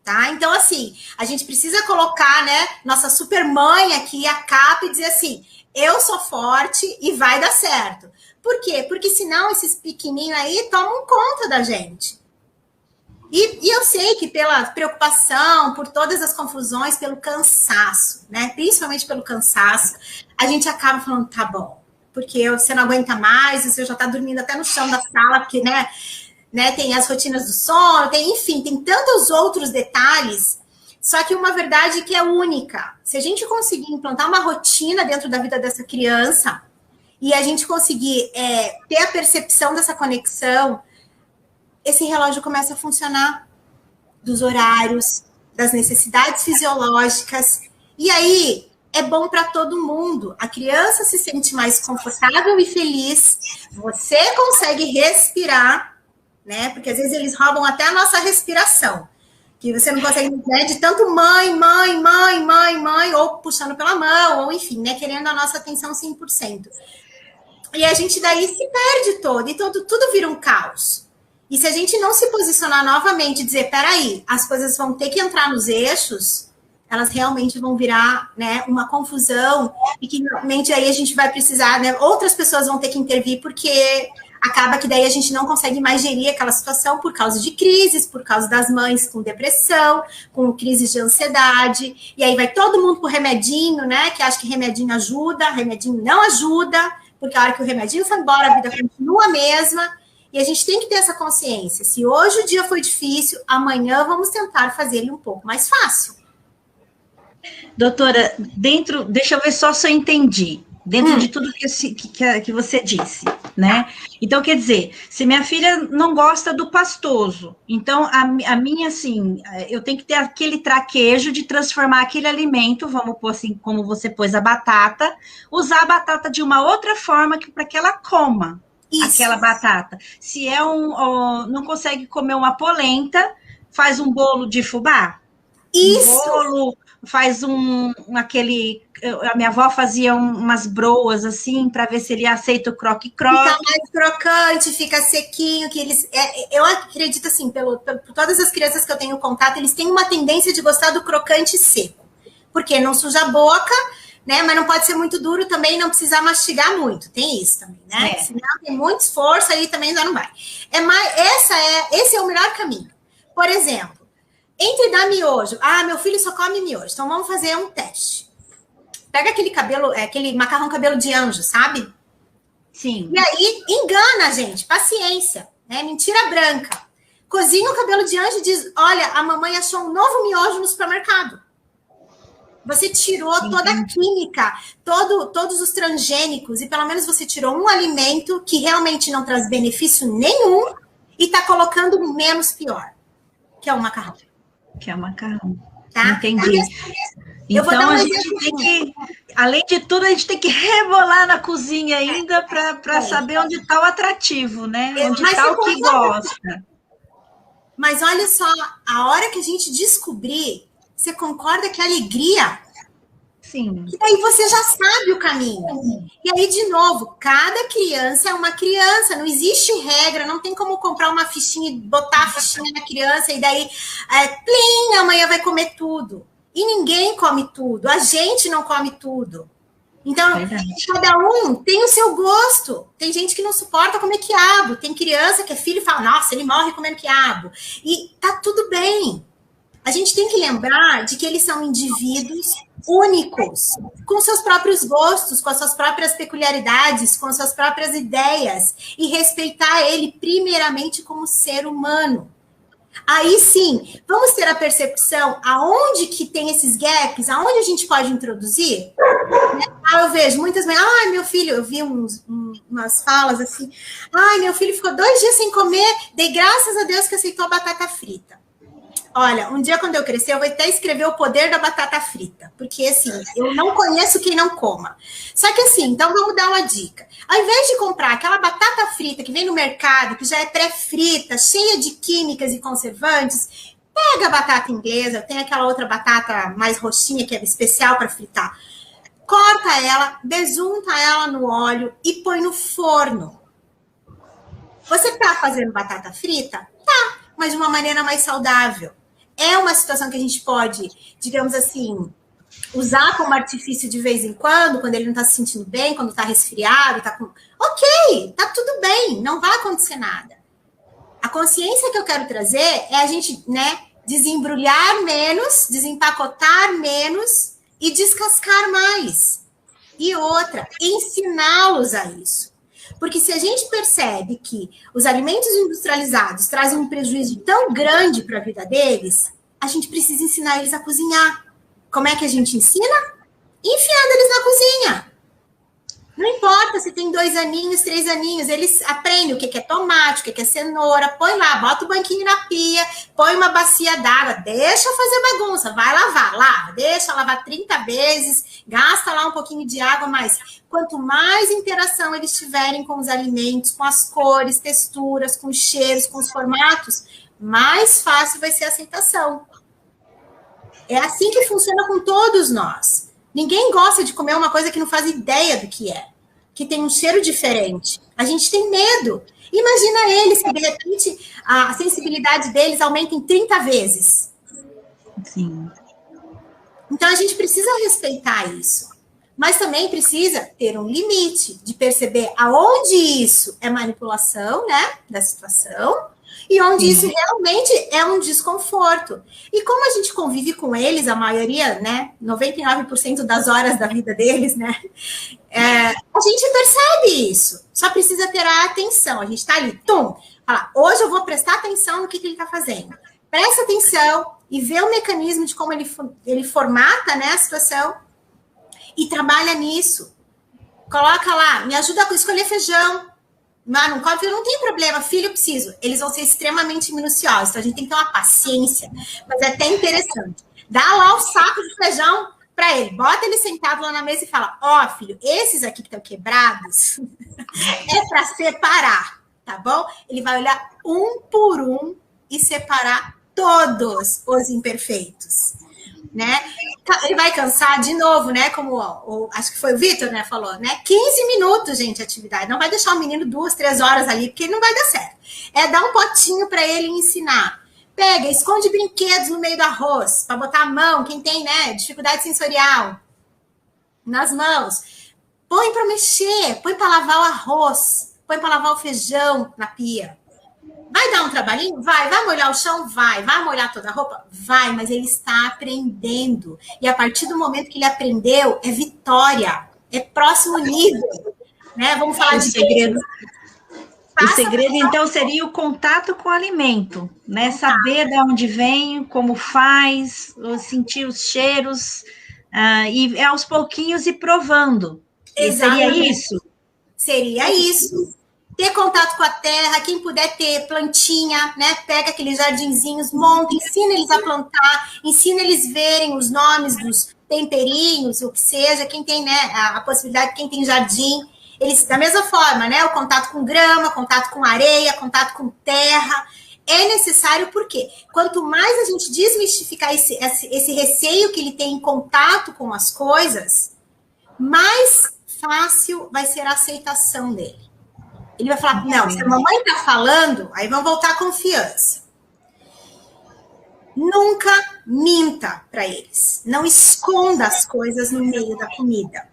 Tá? Então, assim, a gente precisa colocar, né, nossa super mãe aqui, a capa, e dizer assim, eu sou forte e vai dar certo. Por quê? Porque senão esses pequenininhos aí tomam conta da gente. E eu sei que pela preocupação, por todas as confusões, pelo cansaço, né? Principalmente pelo cansaço, a gente acaba falando, tá bom, porque você não aguenta mais, você já tá dormindo até no chão da sala, porque, né, tem as rotinas do sono, enfim, tem tantos outros detalhes, só que uma verdade que é única. Se a gente conseguir implantar uma rotina dentro da vida dessa criança, e a gente conseguir ter a percepção dessa conexão, esse relógio começa a funcionar dos horários, das necessidades fisiológicas, e aí é bom para todo mundo. A criança se sente mais confortável e feliz, você consegue respirar, né? Porque às vezes eles roubam até a nossa respiração, que você não consegue, né, de tanto mãe, ou puxando pela mão, ou enfim, né, querendo a nossa atenção 100%. E a gente daí se perde todo, e tudo vira um caos. E se a gente não se posicionar novamente e dizer, peraí, as coisas vão ter que entrar nos eixos, elas realmente vão virar, né, uma confusão, e que realmente aí a gente vai precisar, né, outras pessoas vão ter que intervir, porque acaba que daí a gente não consegue mais gerir aquela situação por causa de crises, por causa das mães com depressão, com crises de ansiedade, e aí vai todo mundo pro remedinho, né, que acha que remedinho ajuda, remedinho não ajuda, porque a hora que o remedinho foi embora, a vida continua a mesma. E a gente tem que ter essa consciência. Se hoje o dia foi difícil, amanhã vamos tentar fazer ele um pouco mais fácil. Doutora, deixa eu ver só se eu entendi. Dentro de tudo que você disse, né? Então, quer dizer, se minha filha não gosta do pastoso, então a minha, assim, eu tenho que ter aquele traquejo de transformar aquele alimento, vamos pôr assim, como você pôs a batata, usar a batata de uma outra forma para que ela coma. aquela batata. Se é não consegue comer uma polenta, faz um bolo de fubá. Isso. Um bolo, faz aquele... A minha avó fazia umas broas, assim, para ver se ele aceita o croque-croque. Fica mais crocante, fica sequinho, que eles... eu acredito, assim, por todas as crianças que eu tenho contato, eles têm uma tendência de gostar do crocante seco. Porque não suja a boca, né? Mas não pode ser muito duro também, não precisar mastigar muito. Tem isso também, né? Se não tem muito esforço, aí também já não vai. Esse é o melhor caminho. Por exemplo, entre dar miojo... meu filho só come miojo, então vamos fazer um teste. Pega aquele macarrão cabelo de anjo, sabe? Sim. E aí, engana, gente. Paciência. Né? Mentira branca. Cozinha o cabelo de anjo e diz, olha, a mamãe achou um novo miojo no supermercado. Você tirou toda a química, todos os transgênicos, e pelo menos você tirou um alimento que realmente não traz benefício nenhum e está colocando o menos pior, que é o macarrão. Tá? Entendi. Então, a gente tem que, além de tudo, a gente tem que rebolar na cozinha ainda para saber onde está o atrativo, né? Onde está o que gosta. Mas olha só, a hora que a gente descobrir, você concorda que alegria? Sim. E daí você já sabe o caminho. E aí, de novo, cada criança é uma criança, não existe regra, não tem como comprar uma fichinha e botar a fichinha na criança e daí, plim, amanhã vai comer tudo. E ninguém come tudo, a gente não come tudo. Então, cada um tem o seu gosto. Tem gente que não suporta comer quiabo, tem criança que é filho e fala, nossa, ele morre comendo quiabo. E tá tudo bem. A gente tem que lembrar de que eles são indivíduos únicos, com seus próprios gostos, com as suas próprias peculiaridades, com as suas próprias ideias, e respeitar ele primeiramente como ser humano. Aí sim, vamos ter a percepção aonde que tem esses gaps, aonde a gente pode introduzir. Eu vejo muitas mães, meu filho, eu vi umas falas assim, meu filho ficou 2 dias sem comer, dei graças a Deus que aceitou a batata frita. Olha, um dia quando eu crescer, eu vou até escrever o poder da batata frita, porque assim, eu não conheço quem não coma. Só que assim, então vamos dar uma dica. Ao invés de comprar aquela batata frita que vem no mercado, que já é pré-frita, cheia de químicas e conservantes, pega a batata inglesa, tem aquela outra batata mais roxinha que é especial para fritar. Corta ela, besunta ela no óleo e põe no forno. Você tá fazendo batata frita? Tá, mas de uma maneira mais saudável. É uma situação que a gente pode, digamos assim, usar como artifício de vez em quando ele não está se sentindo bem, quando está resfriado, tá com... Ok, tá tudo bem, não vai acontecer nada. A consciência que eu quero trazer é a gente, desembrulhar menos, desempacotar menos e descascar mais. E outra, ensiná-los a isso. Porque se a gente percebe que os alimentos industrializados trazem um prejuízo tão grande para a vida deles, a gente precisa ensinar eles a cozinhar. Como é que a gente ensina? Enfiando eles na cozinha. Não importa se tem 2 aninhos, 3 aninhos, eles aprendem o que é tomate, o que é cenoura, põe lá, bota o banquinho na pia, põe uma bacia d'água, deixa fazer bagunça, vai lavar, lava, deixa lavar 30 vezes, gasta lá um pouquinho de água, mas quanto mais interação eles tiverem com os alimentos, com as cores, texturas, com os cheiros, com os formatos, mais fácil vai ser a aceitação. É assim que funciona com todos nós. Ninguém gosta de comer uma coisa que não faz ideia do que é, que tem um cheiro diferente. A gente tem medo. Imagina eles que, de repente, a sensibilidade deles aumenta em 30 vezes. Sim. Então, a gente precisa respeitar isso. Mas também precisa ter um limite de perceber aonde isso é manipulação, da situação, e onde isso realmente é um desconforto. E como a gente convive com eles, a maioria, 99% das horas da vida deles, a gente percebe isso. Só precisa ter a atenção. A gente está ali, fala, hoje eu vou prestar atenção no que ele está fazendo. Presta atenção e vê o mecanismo de como ele formata, a situação e trabalha nisso. Coloca lá, me ajuda a escolher feijão. Não come, não tem problema, filho, eu preciso. Eles vão ser extremamente minuciosos, então a gente tem que ter uma paciência, mas é até interessante. Dá lá o saco de feijão, para ele, bota ele sentado lá na mesa e fala, ó, filho, esses aqui que estão quebrados é para separar, tá bom? Ele vai olhar um por um e separar todos os imperfeitos, né? Ele vai cansar de novo, né? Como acho que foi o Vitor, né? Falou, né? 15 minutos, gente, de atividade. Não vai deixar o menino 2, 3 horas ali, porque não vai dar certo. É dar um potinho para ele ensinar. Pega, esconde brinquedos no meio do arroz, para botar a mão, quem tem, né? Dificuldade sensorial nas mãos. Põe para mexer, põe para lavar o arroz, põe para lavar o feijão na pia. Vai dar um trabalhinho? Vai molhar o chão? Vai molhar toda a roupa? Vai, mas ele está aprendendo. E a partir do momento que ele aprendeu, é vitória, é próximo nível, né? Vamos falar de segredo. O segredo, então, seria o contato com o alimento, né? Saber de onde vem, como faz, sentir os cheiros, e aos pouquinhos ir provando. Seria isso? Seria isso. Ter contato com a terra, quem puder ter plantinha, né? Pega aqueles jardinzinhos, monta, ensina eles a plantar, ensina eles verem os nomes dos temperinhos, o que seja, quem tem, né, a possibilidade, quem tem jardim, eles, da mesma forma, né? O contato com grama, contato com areia, contato com terra, é necessário porque quanto mais a gente desmistificar esse receio que ele tem em contato com as coisas, mais fácil vai ser a aceitação dele. Ele vai falar, não, se a mamãe está falando, aí vamos voltar à confiança. Nunca minta para eles. Não esconda as coisas no meio da comida.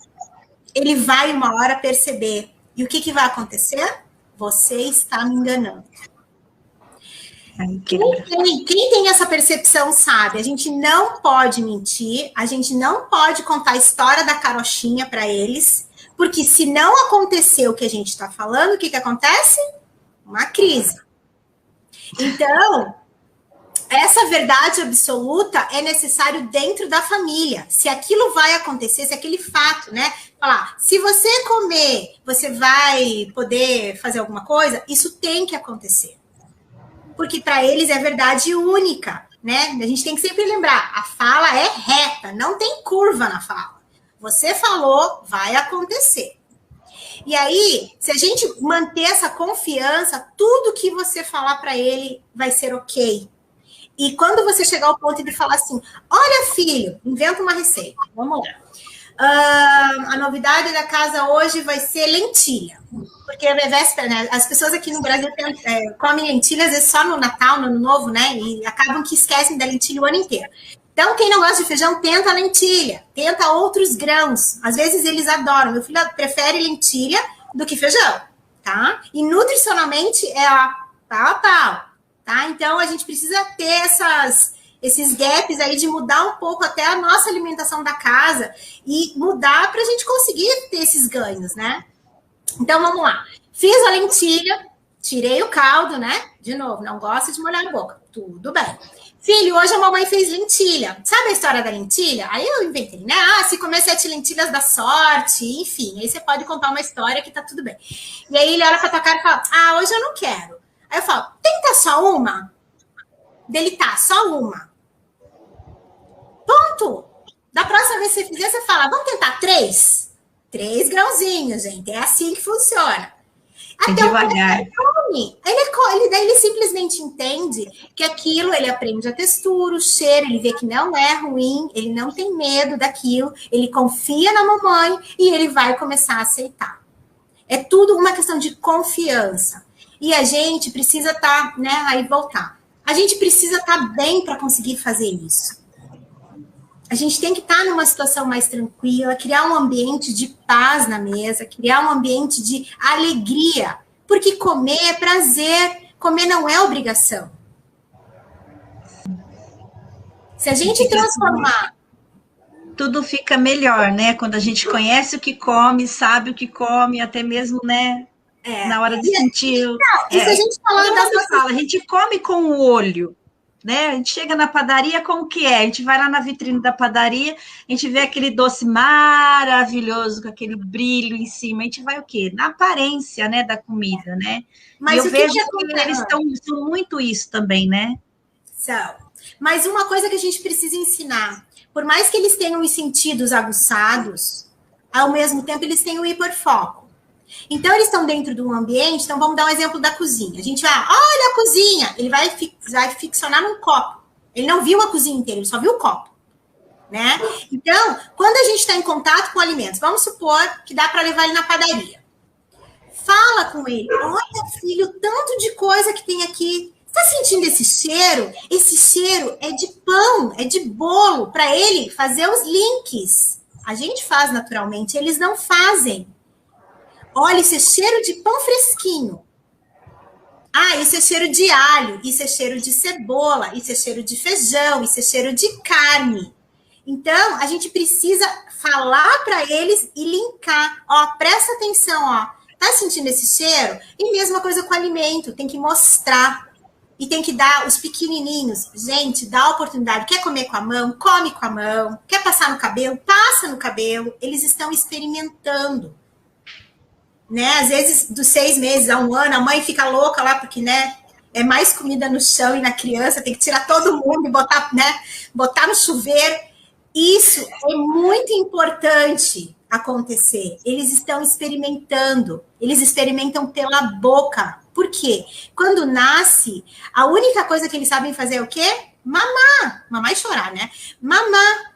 Ele vai uma hora perceber. E o que vai acontecer? Você está me enganando. Quem tem essa percepção sabe, a gente não pode mentir, a gente não pode contar a história da carochinha para eles, porque se não acontecer o que a gente está falando, o que acontece? Uma crise. Então, essa verdade absoluta é necessário dentro da família. Se aquilo vai acontecer, se aquele fato, né? Falar, se você comer, você vai poder fazer alguma coisa, isso tem que acontecer. Porque para eles é verdade única, né? A gente tem que sempre lembrar, a fala é reta, não tem curva na fala. Você falou, vai acontecer. E aí, se a gente manter essa confiança, tudo que você falar para ele vai ser ok. E quando você chegar ao ponto de falar assim, olha, filho, inventa uma receita. Vamos lá. A novidade da casa hoje vai ser lentilha. Porque é véspera, né? As pessoas aqui no Brasil comem lentilha, às vezes só no Natal, no Ano Novo, né? E acabam que esquecem da lentilha o ano inteiro. Então, quem não gosta de feijão, tenta a lentilha. Tenta outros grãos. Às vezes eles adoram. Meu filho prefere lentilha do que feijão, tá? E nutricionalmente é pau a pau, tá? Então, a gente precisa ter esses gaps aí de mudar um pouco até a nossa alimentação da casa e mudar para a gente conseguir ter esses ganhos, né? Então, vamos lá. Fiz a lentilha, tirei o caldo, né? De novo, não gosta de molhar a boca. Tudo bem. Filho, hoje a mamãe fez lentilha. Sabe a história da lentilha? Aí eu inventei, né? Se comer 7 lentilhas dá sorte, enfim. Aí você pode contar uma história que tá tudo bem. E aí ele olha pra tua cara e fala, hoje eu não quero. Aí eu falo, tenta só uma? Dele tá, só uma. Ponto. Da próxima vez que você fizer, você fala, vamos tentar 3? 3 grãozinhos, gente. É assim que funciona. Até devagar. Ele simplesmente entende que aquilo, ele aprende a textura, o cheiro, ele vê que não é ruim, ele não tem medo daquilo, ele confia na mamãe e ele vai começar a aceitar. É tudo uma questão de confiança. E a gente precisa estar, né, aí voltar. A gente precisa estar bem para conseguir fazer isso. A gente tem que estar numa situação mais tranquila, criar um ambiente de paz na mesa, criar um ambiente de alegria. Porque comer é prazer, comer não é obrigação. Se a gente transformar... Tudo fica melhor, né? Quando a gente conhece o que come, sabe o que come, até mesmo, né? Na hora de sentir... Não, se a gente falar a gente come com o olho. Né? A gente chega na padaria, como que é? A gente vai lá na vitrine da padaria, a gente vê aquele doce maravilhoso, com aquele brilho em cima, a gente vai o quê? Na aparência, né, da comida, né? Mas eu vejo que eles são muito isso também, né? Mas uma coisa que a gente precisa ensinar, por mais que eles tenham os sentidos aguçados, ao mesmo tempo eles têm o hiperfoco. Então, eles estão dentro de um ambiente, então vamos dar um exemplo da cozinha. A gente vai, olha a cozinha, ele vai ficcionar num copo. Ele não viu a cozinha inteira, ele só viu o copo. Né? Então, quando a gente está em contato com alimentos, vamos supor que dá para levar ele na padaria. Fala com ele, olha, filho, tanto de coisa que tem aqui. Está sentindo esse cheiro? Esse cheiro é de pão, é de bolo, para ele fazer os links. A gente faz naturalmente, eles não fazem. Olha, isso é cheiro de pão fresquinho. Ah, isso é cheiro de alho, isso é cheiro de cebola, isso é cheiro de feijão, isso é cheiro de carne. Então, a gente precisa falar para eles e linkar. Ó, presta atenção, ó. Tá sentindo esse cheiro? E mesma coisa com o alimento, tem que mostrar. E tem que dar os pequenininhos. Gente, dá a oportunidade. Quer comer com a mão? Come com a mão. Quer passar no cabelo? Passa no cabelo. Eles estão experimentando. Né? Às vezes, dos 6 meses a 1 ano, a mãe fica louca lá, porque, né, é mais comida no chão e na criança, tem que tirar todo mundo e botar, né, botar no chuveiro. Isso é muito importante acontecer. Eles estão experimentando. Eles experimentam pela boca. Por quê? Quando nasce, a única coisa que eles sabem fazer é o quê? Mamar. Mamar e chorar, né? Mamar.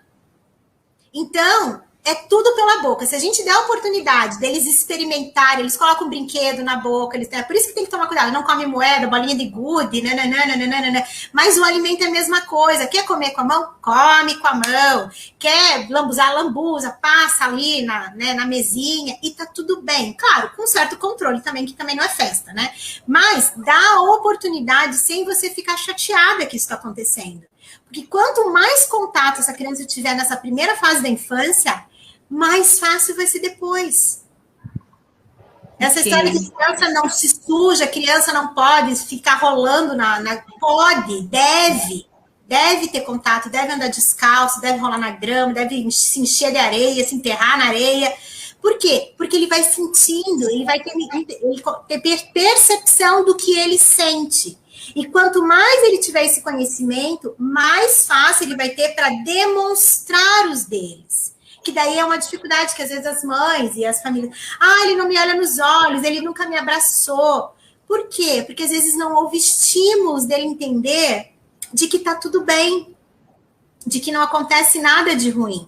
Então, é tudo pela boca. Se a gente der a oportunidade deles experimentarem, eles colocam um brinquedo na boca, eles têm, por isso que tem que tomar cuidado, não come moeda, bolinha de gude, nananana. Mas o alimento é a mesma coisa. Quer comer com a mão? Come com a mão. Quer lambuzar? Lambuza, passa ali na mesinha e tá tudo bem. Claro, com certo controle também, que também não é festa, né? Mas dá a oportunidade sem você ficar chateada que isso está acontecendo. Porque quanto mais contato essa criança tiver nessa primeira fase da infância, mais fácil vai ser depois. Essa história de criança não se suja, criança não pode ficar rolando pode, deve ter contato, deve andar descalço, deve rolar na grama, deve se encher de areia, se enterrar na areia. Por quê? Porque ele vai sentindo, ele vai ter percepção do que ele sente. E quanto mais ele tiver esse conhecimento, mais fácil ele vai ter para demonstrar os deles. Que daí é uma dificuldade que às vezes as mães e as famílias... ele não me olha nos olhos, ele nunca me abraçou. Por quê? Porque às vezes não houve estímulos dele entender de que tá tudo bem, de que não acontece nada de ruim.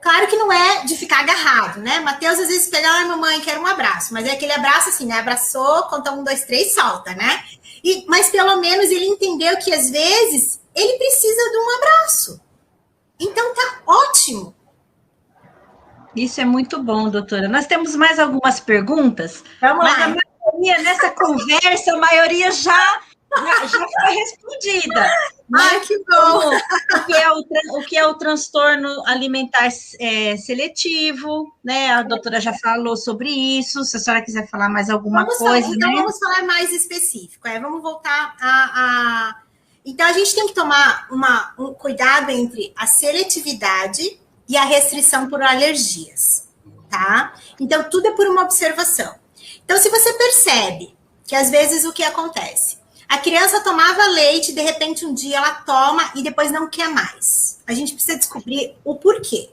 Claro que não é de ficar agarrado, né? Mateus às vezes pega, mamãe, quero um abraço. Mas é aquele abraço assim, né? Abraçou, conta 1, 2, 3, solta, né? Mas pelo menos ele entendeu que às vezes ele precisa de um abraço. Então tá ótimo. Isso é muito bom, doutora. Nós temos mais algumas perguntas. Vamos lá. A maioria, nessa conversa, a maioria já foi respondida. Né? Que bom! O que é o transtorno alimentar seletivo, né? A doutora já falou sobre isso. Se a senhora quiser falar mais alguma coisa, então, né? Vamos falar mais específico. Vamos voltar a... Então, a gente tem que tomar um cuidado entre a seletividade e a restrição por alergias, tá? Então, tudo é por uma observação. Então, se você percebe que, às vezes, o que acontece? A criança tomava leite, de repente, um dia ela toma e depois não quer mais. A gente precisa descobrir o porquê.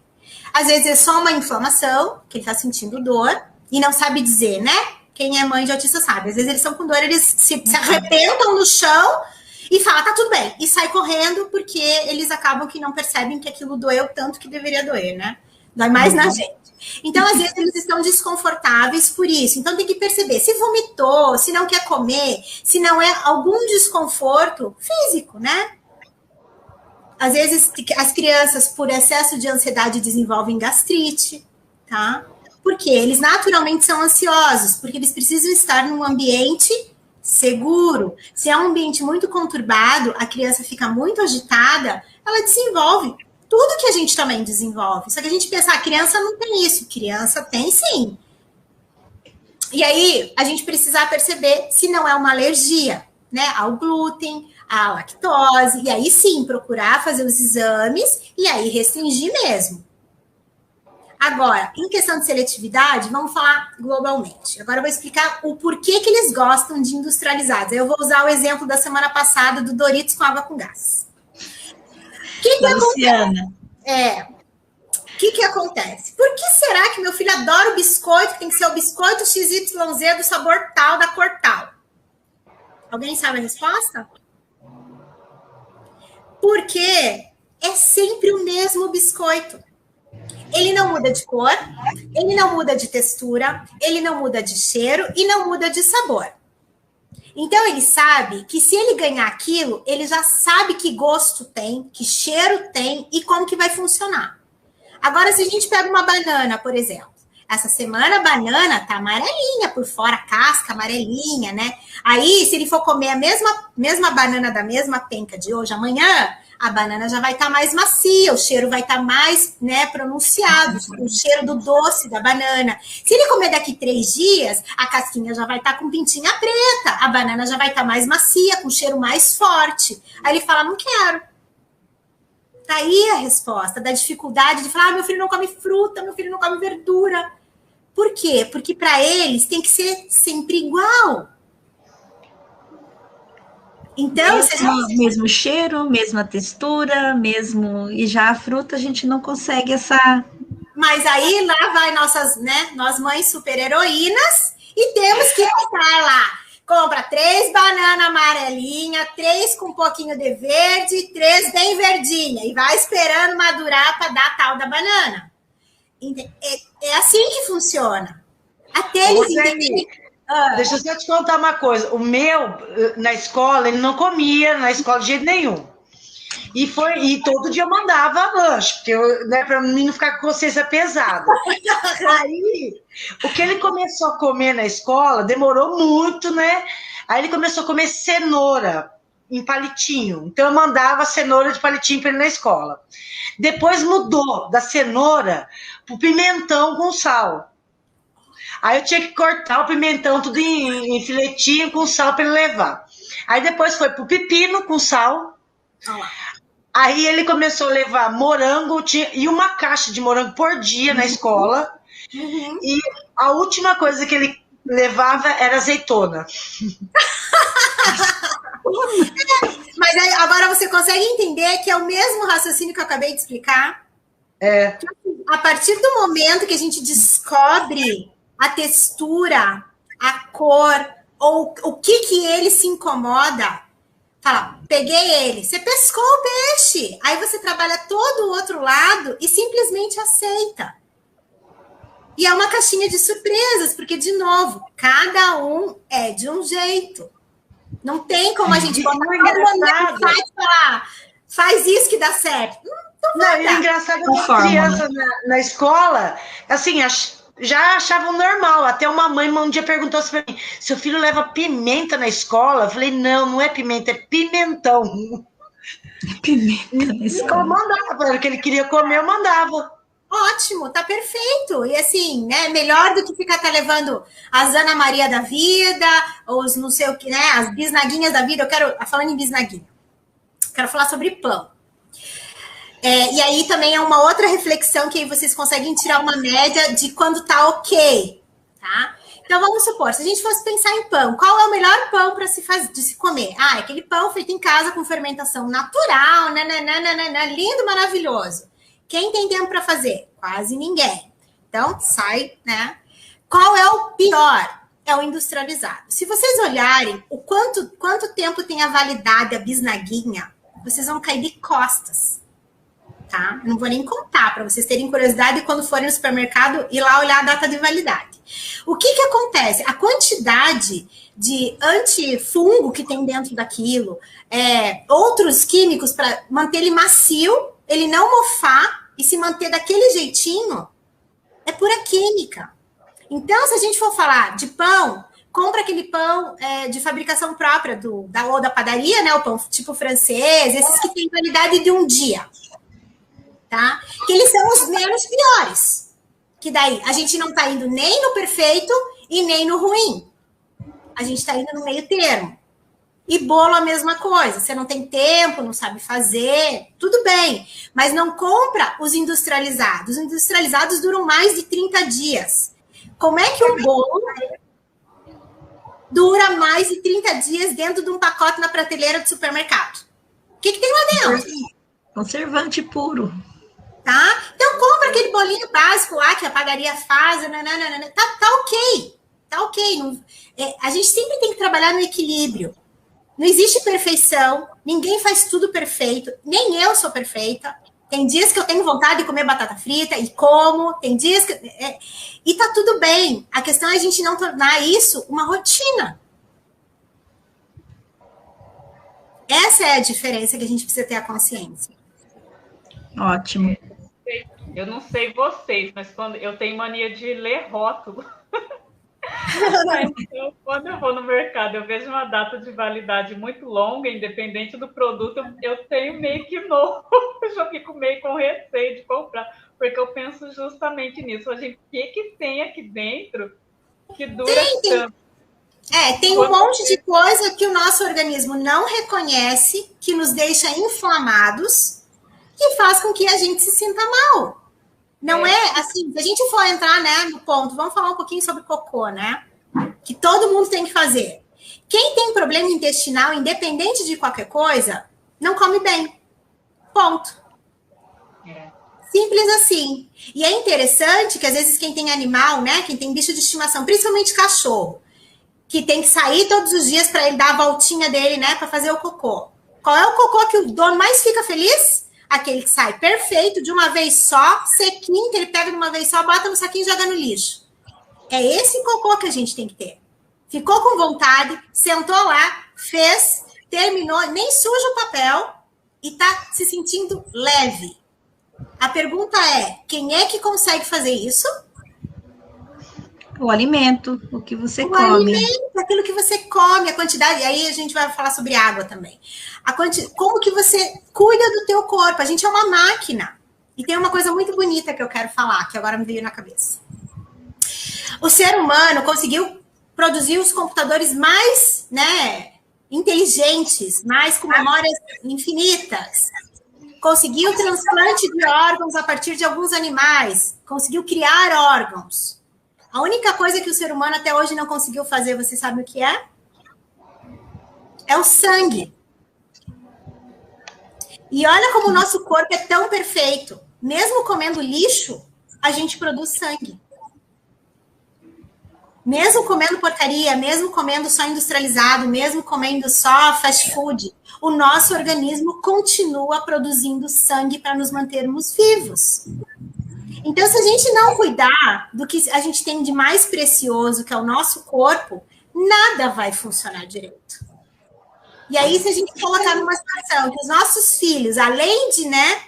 Às vezes, é só uma inflamação, que ele está sentindo dor, e não sabe dizer, né? Quem é mãe de autista sabe. Às vezes, eles estão com dor, eles se arrebentam no chão, e fala, tá tudo bem. E sai correndo porque eles acabam que não percebem que aquilo doeu tanto que deveria doer, né? Dói mais na gente. Então, às vezes, eles estão desconfortáveis por isso. Então, tem que perceber se vomitou, se não quer comer, se não é algum desconforto físico, né? Às vezes, as crianças, por excesso de ansiedade, desenvolvem gastrite, tá? Porque eles naturalmente são ansiosos, porque eles precisam estar num ambiente seguro. Se é um ambiente muito conturbado, a criança fica muito agitada, ela desenvolve tudo que a gente também desenvolve. Só que a gente pensa, a criança não tem isso. Criança tem sim. E aí, a gente precisa perceber se não é uma alergia, né? Ao glúten, à lactose. E aí sim, procurar fazer os exames e aí restringir mesmo. Agora, em questão de seletividade, vamos falar globalmente. Agora eu vou explicar o porquê que eles gostam de industrializados. Eu vou usar o exemplo da semana passada do Doritos com água com gás. Luciana. O que acontece? Por que será que meu filho adora o biscoito, que tem que ser o biscoito XYZ do sabor tal, da cor tal? Alguém sabe a resposta? Porque é sempre o mesmo biscoito. Ele não muda de cor, ele não muda de textura, ele não muda de cheiro e não muda de sabor. Então, ele sabe que se ele ganhar aquilo, ele já sabe que gosto tem, que cheiro tem e como que vai funcionar. Agora, se a gente pega uma banana, por exemplo, essa semana a banana tá amarelinha por fora, casca amarelinha, né? Aí, se ele for comer a mesma banana da mesma penca de hoje, amanhã, a banana já vai estar mais macia, o cheiro vai estar mais, né, pronunciado, o cheiro do doce da banana. Se ele comer daqui 3 dias, a casquinha já vai estar com pintinha preta, a banana já vai estar mais macia, com cheiro mais forte. Aí ele fala, não quero. Tá aí a resposta da dificuldade de falar, meu filho não come fruta, meu filho não come verdura. Por quê? Porque para eles tem que ser sempre igual. Então, mesmo cheiro, mesma textura, mesmo... E já a fruta a gente não consegue essa... Mas aí lá vai nós mães super-heroínas e temos que comprar lá. Compra 3 bananas amarelinhas, 3 com um pouquinho de verde, 3 bem verdinha. E vai esperando madurar para dar a tal da banana. É assim que funciona. Até eles entenderem. Deixa eu só te contar uma coisa. O meu, na escola, ele não comia na escola de jeito nenhum. E todo dia eu mandava lanche, porque para mim não ficar com consciência pesada. Aí, o que ele começou a comer na escola demorou muito, né? Aí ele começou a comer cenoura em palitinho. Então eu mandava cenoura de palitinho para ele na escola. Depois mudou da cenoura pro pimentão com sal. Aí eu tinha que cortar o pimentão tudo em filetinho com sal para ele levar. Aí depois foi pro pepino com sal. Aí ele começou a levar morango e uma caixa de morango por dia na escola. Uhum. E a última coisa que ele levava era azeitona. Mas aí, agora você consegue entender que é o mesmo raciocínio que eu acabei de explicar? A partir do momento que a gente descobre a textura, a cor, ou o que ele se incomoda, fala, peguei ele, você pescou o peixe, aí você trabalha todo o outro lado e simplesmente aceita. E é uma caixinha de surpresas, porque, de novo, cada um é de um jeito. Não tem como a gente botar falar, faz isso que dá certo. Não, é engraçado que as crianças na escola, assim, já achavam normal. Até uma mãe um dia perguntou assim pra mim, seu filho leva pimenta na escola? Eu falei, não é pimenta, é pimentão. Pimenta na escola. Eu mandava, o que ele queria comer, eu mandava. Ótimo, tá perfeito. E assim, né, melhor do que ficar levando as Ana Maria da vida, os não sei o que, né, as bisnaguinhas da vida. Falando em bisnaguinha, quero falar sobre pão. E aí também é uma outra reflexão que aí vocês conseguem tirar uma média de quando tá ok, tá? Então vamos supor, se a gente fosse pensar em pão, qual é o melhor pão para de se comer? É aquele pão feito em casa com fermentação natural, lindo, maravilhoso. Quem tem tempo para fazer? Quase ninguém. Então sai, né? Qual é o pior? É o industrializado. Se vocês olharem o quanto tempo tem a validade a bisnaguinha, vocês vão cair de costas. Tá? Não vou nem contar para vocês terem curiosidade quando forem no supermercado e lá olhar a data de validade. O que acontece? A quantidade de antifungo que tem dentro daquilo, outros químicos para manter ele macio, ele não mofar e se manter daquele jeitinho, é pura química. Então, se a gente for falar de pão, compra aquele pão de fabricação própria ou da padaria, né? O pão tipo francês, esses que têm validade de um dia. Tá? Que eles são os menos piores. Que daí a gente não tá indo nem no perfeito e nem no ruim. A gente tá indo no meio termo. E bolo a mesma coisa. Você não tem tempo, não sabe fazer, tudo bem. Mas não compra os industrializados. Os industrializados duram mais de 30 dias. Como é que um bolo dura mais de 30 dias dentro de um pacote na prateleira do supermercado? O que tem lá dentro? Conservante puro. Tá? Então, compra aquele bolinho básico lá que a padaria faz. Nananana, tá ok. Tá ok. Não, a gente sempre tem que trabalhar no equilíbrio. Não existe perfeição. Ninguém faz tudo perfeito. Nem eu sou perfeita. Tem dias que eu tenho vontade de comer batata frita e como. Tem dias que... e tá tudo bem. A questão é a gente não tornar isso uma rotina. Essa é a diferença que a gente precisa ter a consciência. Ótimo. Eu não sei vocês, mas quando eu tenho mania de ler rótulo. Então, quando eu vou no mercado, eu vejo uma data de validade muito longa, independente do produto, eu tenho meio que nojo, eu já fico meio com receio de comprar, porque eu penso justamente nisso. A gente, o que tem aqui dentro que dura tanto? Tem um monte de coisa que o nosso organismo não reconhece, que nos deixa inflamados, que faz com que a gente se sinta mal. Não é assim, se a gente for entrar, né, no ponto, vamos falar um pouquinho sobre cocô, né? Que todo mundo tem que fazer. Quem tem problema intestinal, independente de qualquer coisa, não come bem. Ponto. Simples assim. E é interessante que, às vezes, quem tem animal, né, quem tem bicho de estimação, principalmente cachorro, que tem que sair todos os dias para ele dar a voltinha dele, né, para fazer o cocô. Qual é o cocô que o dono mais fica feliz? Aquele que sai perfeito, de uma vez só, sequinho, que ele pega de uma vez só, bota no saquinho e joga no lixo. É esse cocô que a gente tem que ter. Ficou com vontade, sentou lá, fez, terminou, nem suja o papel e tá se sentindo leve. A pergunta é, quem é que consegue fazer isso? O alimento, o que você come. O alimento, aquilo que você come, a quantidade. E aí a gente vai falar sobre água também. Como que você cuida do teu corpo? A gente é uma máquina. E tem uma coisa muito bonita que eu quero falar, que agora me veio na cabeça. O ser humano conseguiu produzir os computadores mais, né, inteligentes, mais com memórias infinitas. Conseguiu o transplante de órgãos a partir de alguns animais. Conseguiu criar órgãos. A única coisa que o ser humano até hoje não conseguiu fazer, você sabe o que é? É o sangue. E olha como o nosso corpo é tão perfeito. Mesmo comendo lixo, a gente produz sangue. Mesmo comendo porcaria, mesmo comendo só industrializado, mesmo comendo só fast food, o nosso organismo continua produzindo sangue para nos mantermos vivos. Então, se a gente não cuidar do que a gente tem de mais precioso, que é o nosso corpo, nada vai funcionar direito. E aí, se a gente colocar numa situação que os nossos filhos, além de, né,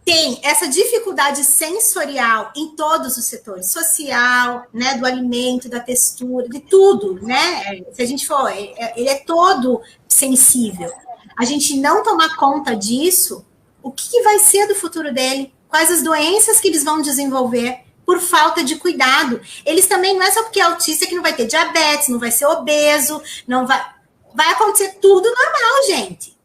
tem essa dificuldade sensorial em todos os setores, social, né, do alimento, da textura, de tudo, né? Se a gente for, ele é todo sensível. A gente não tomar conta disso, o que vai ser do futuro dele? Quais as doenças que eles vão desenvolver por falta de cuidado? Eles também, não é só porque é autista que não vai ter diabetes, não vai ser obeso, não vai acontecer tudo normal, gente.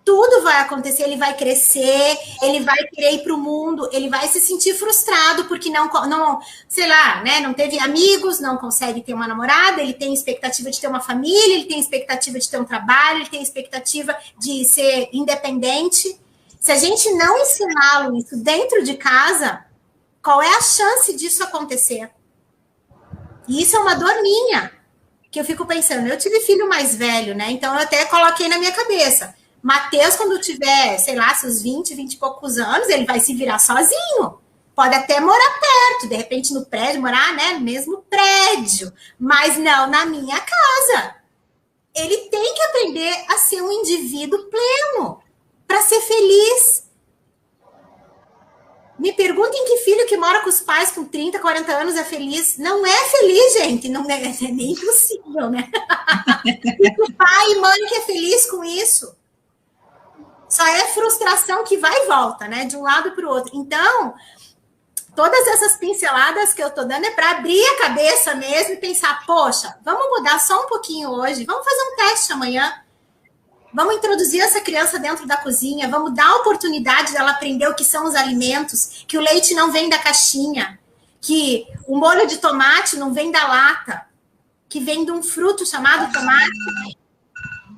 Tudo vai acontecer, ele vai crescer, ele vai querer ir para o mundo, ele vai se sentir frustrado porque não, sei lá, né, não teve amigos, não consegue ter uma namorada, ele tem expectativa de ter uma família, ele tem expectativa de ter um trabalho, ele tem expectativa de ser independente. Se a gente não ensiná-lo isso dentro de casa, qual é a chance disso acontecer? E isso é uma dor minha, que eu fico pensando, eu tive filho mais velho, né? Então eu até coloquei na minha cabeça, Mateus, quando tiver, sei lá, seus 20 e poucos anos, ele vai se virar sozinho. Pode até morar perto, de repente no prédio, morar, né, no mesmo prédio, mas não na minha casa. Ele tem que aprender a ser um indivíduo pleno, para ser feliz. Me perguntem que filho que mora com os pais com 30, 40 anos é feliz. Não é feliz, gente. Não é nem possível, né? E o pai e mãe que é feliz com isso. Só é frustração que vai e volta, né? De um lado para o outro. Então, todas essas pinceladas que eu tô dando é para abrir a cabeça mesmo e pensar, poxa, vamos mudar só um pouquinho hoje. Vamos fazer um teste amanhã. Vamos introduzir essa criança dentro da cozinha, vamos dar a oportunidade dela aprender o que são os alimentos, que o leite não vem da caixinha, que o molho de tomate não vem da lata, que vem de um fruto chamado tomate.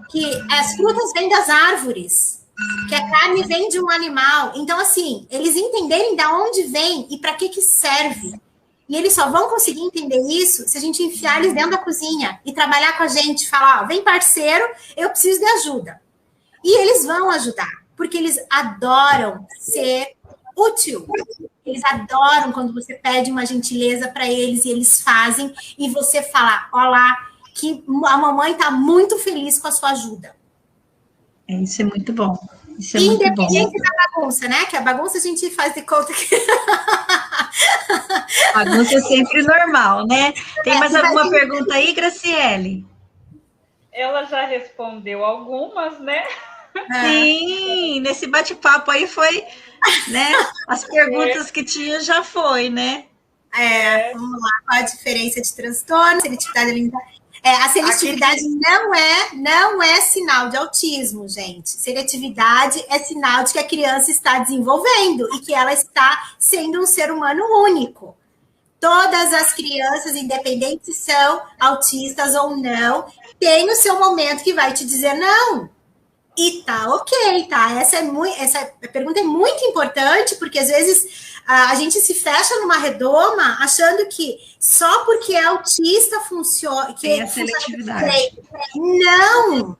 que as frutas vêm das árvores, que a carne vem de um animal. Então, assim, eles entenderem de onde vem e para que serve. E eles só vão conseguir entender isso se a gente enfiar eles dentro da cozinha e trabalhar com a gente, falar, ó, vem parceiro, eu preciso de ajuda. E eles vão ajudar, porque eles adoram ser útil. Eles adoram quando você pede uma gentileza para eles e eles fazem, e você fala, olá, que a mamãe está muito feliz com a sua ajuda. Isso é muito bom. Isso é muito bom. Independente da bagunça, né? Que a bagunça a gente faz de conta que... Bagunça é sempre normal, né? Tem mais alguma pergunta aí, Graciele? Ela já respondeu algumas, né? Sim, nesse bate-papo aí foi, né? As perguntas que tinha já foi, né? Vamos lá. Qual a diferença de transtorno, seletividade alimentar? A seletividade não é sinal de autismo, gente. Seletividade é sinal de que a criança está desenvolvendo e que ela está sendo um ser humano único. Todas as crianças, independente se são autistas ou não, tem o seu momento que vai te dizer não. E tá ok, tá? Essa pergunta é muito importante, porque às vezes a gente se fecha numa redoma achando que só porque é autista funciona. Que tem a seletividade. Não!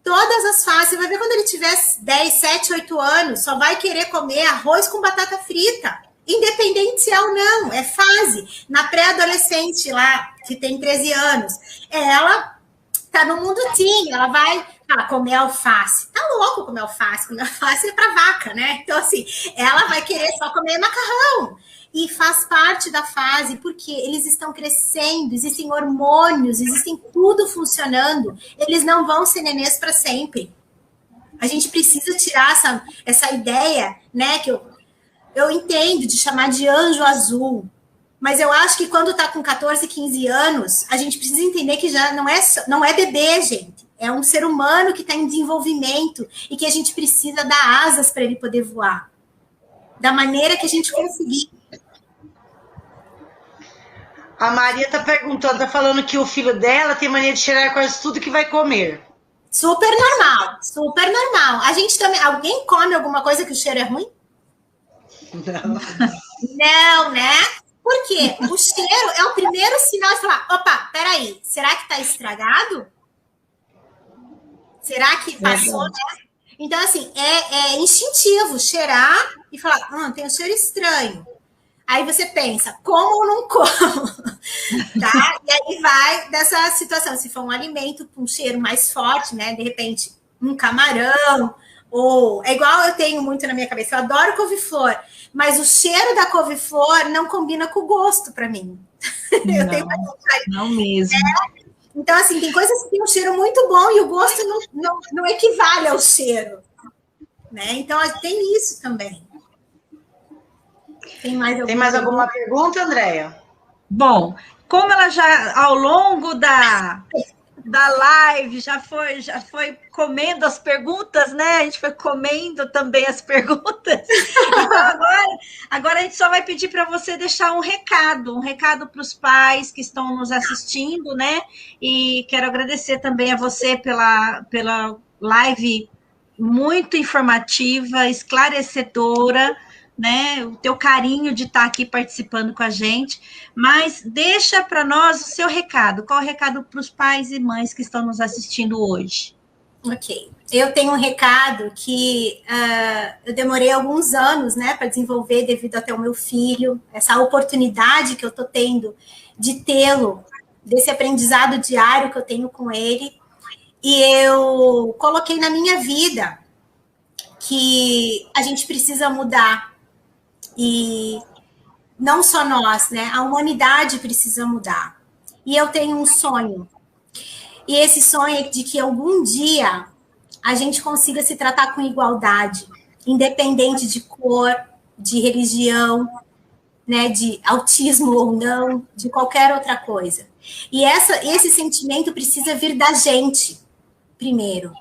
Todas as fases. Você vai ver quando ele tiver 10, 7, 8 anos, só vai querer comer arroz com batata frita. Independente se é ou não, é fase. Na pré-adolescente lá, que tem 13 anos, ela tá no mundo teen, ela vai comer alface. Tá louco comer alface é pra vaca, né? Então, assim, ela vai querer só comer macarrão. E faz parte da fase, porque eles estão crescendo, existem hormônios, existem tudo funcionando. Eles não vão ser nenês para sempre. A gente precisa tirar essa ideia, né, que eu entendo de chamar de anjo azul, mas eu acho que quando tá com 14, 15 anos, a gente precisa entender que já não é bebê, gente. É um ser humano que está em desenvolvimento e que a gente precisa dar asas para ele poder voar. Da maneira que a gente conseguir. A Maria está perguntando, está falando que o filho dela tem mania de cheirar quase tudo que vai comer. Super normal, super normal. A gente também... Alguém come alguma coisa que o cheiro é ruim? Não, né? Por quê? O cheiro é o primeiro sinal de falar, opa, peraí, será que está estragado? Será que passou, né? Então, assim, é instintivo cheirar e falar, tem um cheiro estranho. Aí você pensa, como ou não como? Tá? E aí vai dessa situação. Se for um alimento com um cheiro mais forte, né? De repente, um camarão, ou... É igual eu tenho muito na minha cabeça, eu adoro couve-flor, mas o cheiro da couve-flor não combina com o gosto para mim. Eu tenho mais vontade. Não mesmo. Então, assim, tem coisas que têm um cheiro muito bom e o gosto não equivale ao cheiro. Né? Então, tem isso também. Tem mais alguma pergunta, Andréia? Bom, como ela já, ao longo da live, já foi comendo as perguntas, né? A gente foi comendo também as perguntas. Então, agora a gente só vai pedir para você deixar um recado para os pais que estão nos assistindo, né? E quero agradecer também a você pela live muito informativa, esclarecedora, né, o teu carinho de estar aqui participando com a gente, mas deixa para nós o seu recado. Qual é o recado para os pais e mães que estão nos assistindo hoje? Ok. Eu tenho um recado que eu demorei alguns anos, né, para desenvolver devido até o meu filho, essa oportunidade que eu estou tendo de tê-lo, desse aprendizado diário que eu tenho com ele, e eu coloquei na minha vida que a gente precisa mudar. E não só nós, né? A humanidade precisa mudar. E eu tenho um sonho. E esse sonho é de que algum dia a gente consiga se tratar com igualdade, independente de cor, de religião, né? De autismo ou não, de qualquer outra coisa. E esse sentimento precisa vir da gente, primeiro.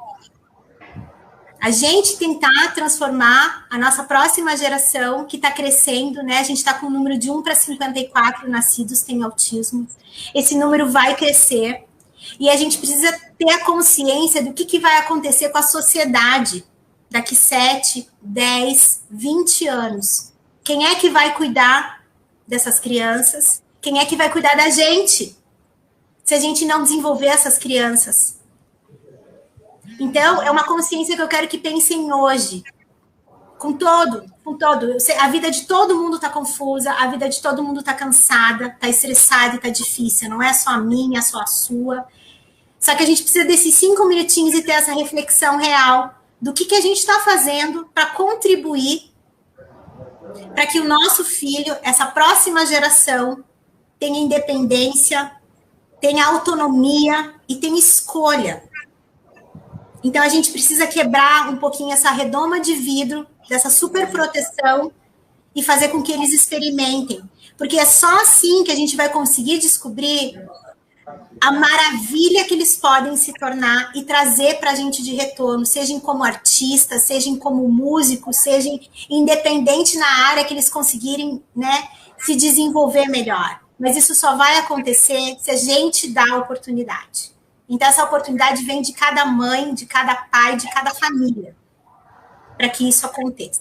A gente tentar transformar a nossa próxima geração, que está crescendo, né? A gente está com um número de 1 para 54 nascidos têm autismo. Esse número vai crescer. E a gente precisa ter a consciência do que vai acontecer com a sociedade daqui 7, 10, 20 anos. Quem é que vai cuidar dessas crianças? Quem é que vai cuidar da gente? Se a gente não desenvolver essas crianças. Então, é uma consciência que eu quero que pensem hoje. Com todo. A vida de todo mundo está confusa, a vida de todo mundo está cansada, está estressada e está difícil. Não é só a minha, só a sua. Só que a gente precisa desses 5 minutinhos e ter essa reflexão real do que a gente está fazendo para contribuir para que o nosso filho, essa próxima geração, tenha independência, tenha autonomia e tenha escolha. Então, a gente precisa quebrar um pouquinho essa redoma de vidro, dessa super proteção, e fazer com que eles experimentem. Porque é só assim que a gente vai conseguir descobrir a maravilha que eles podem se tornar e trazer para a gente de retorno, sejam como artistas, sejam como músicos, sejam independente na área que eles conseguirem, né, se desenvolver melhor. Mas isso só vai acontecer se a gente dá a oportunidade. Então, essa oportunidade vem de cada mãe, de cada pai, de cada família, para que isso aconteça.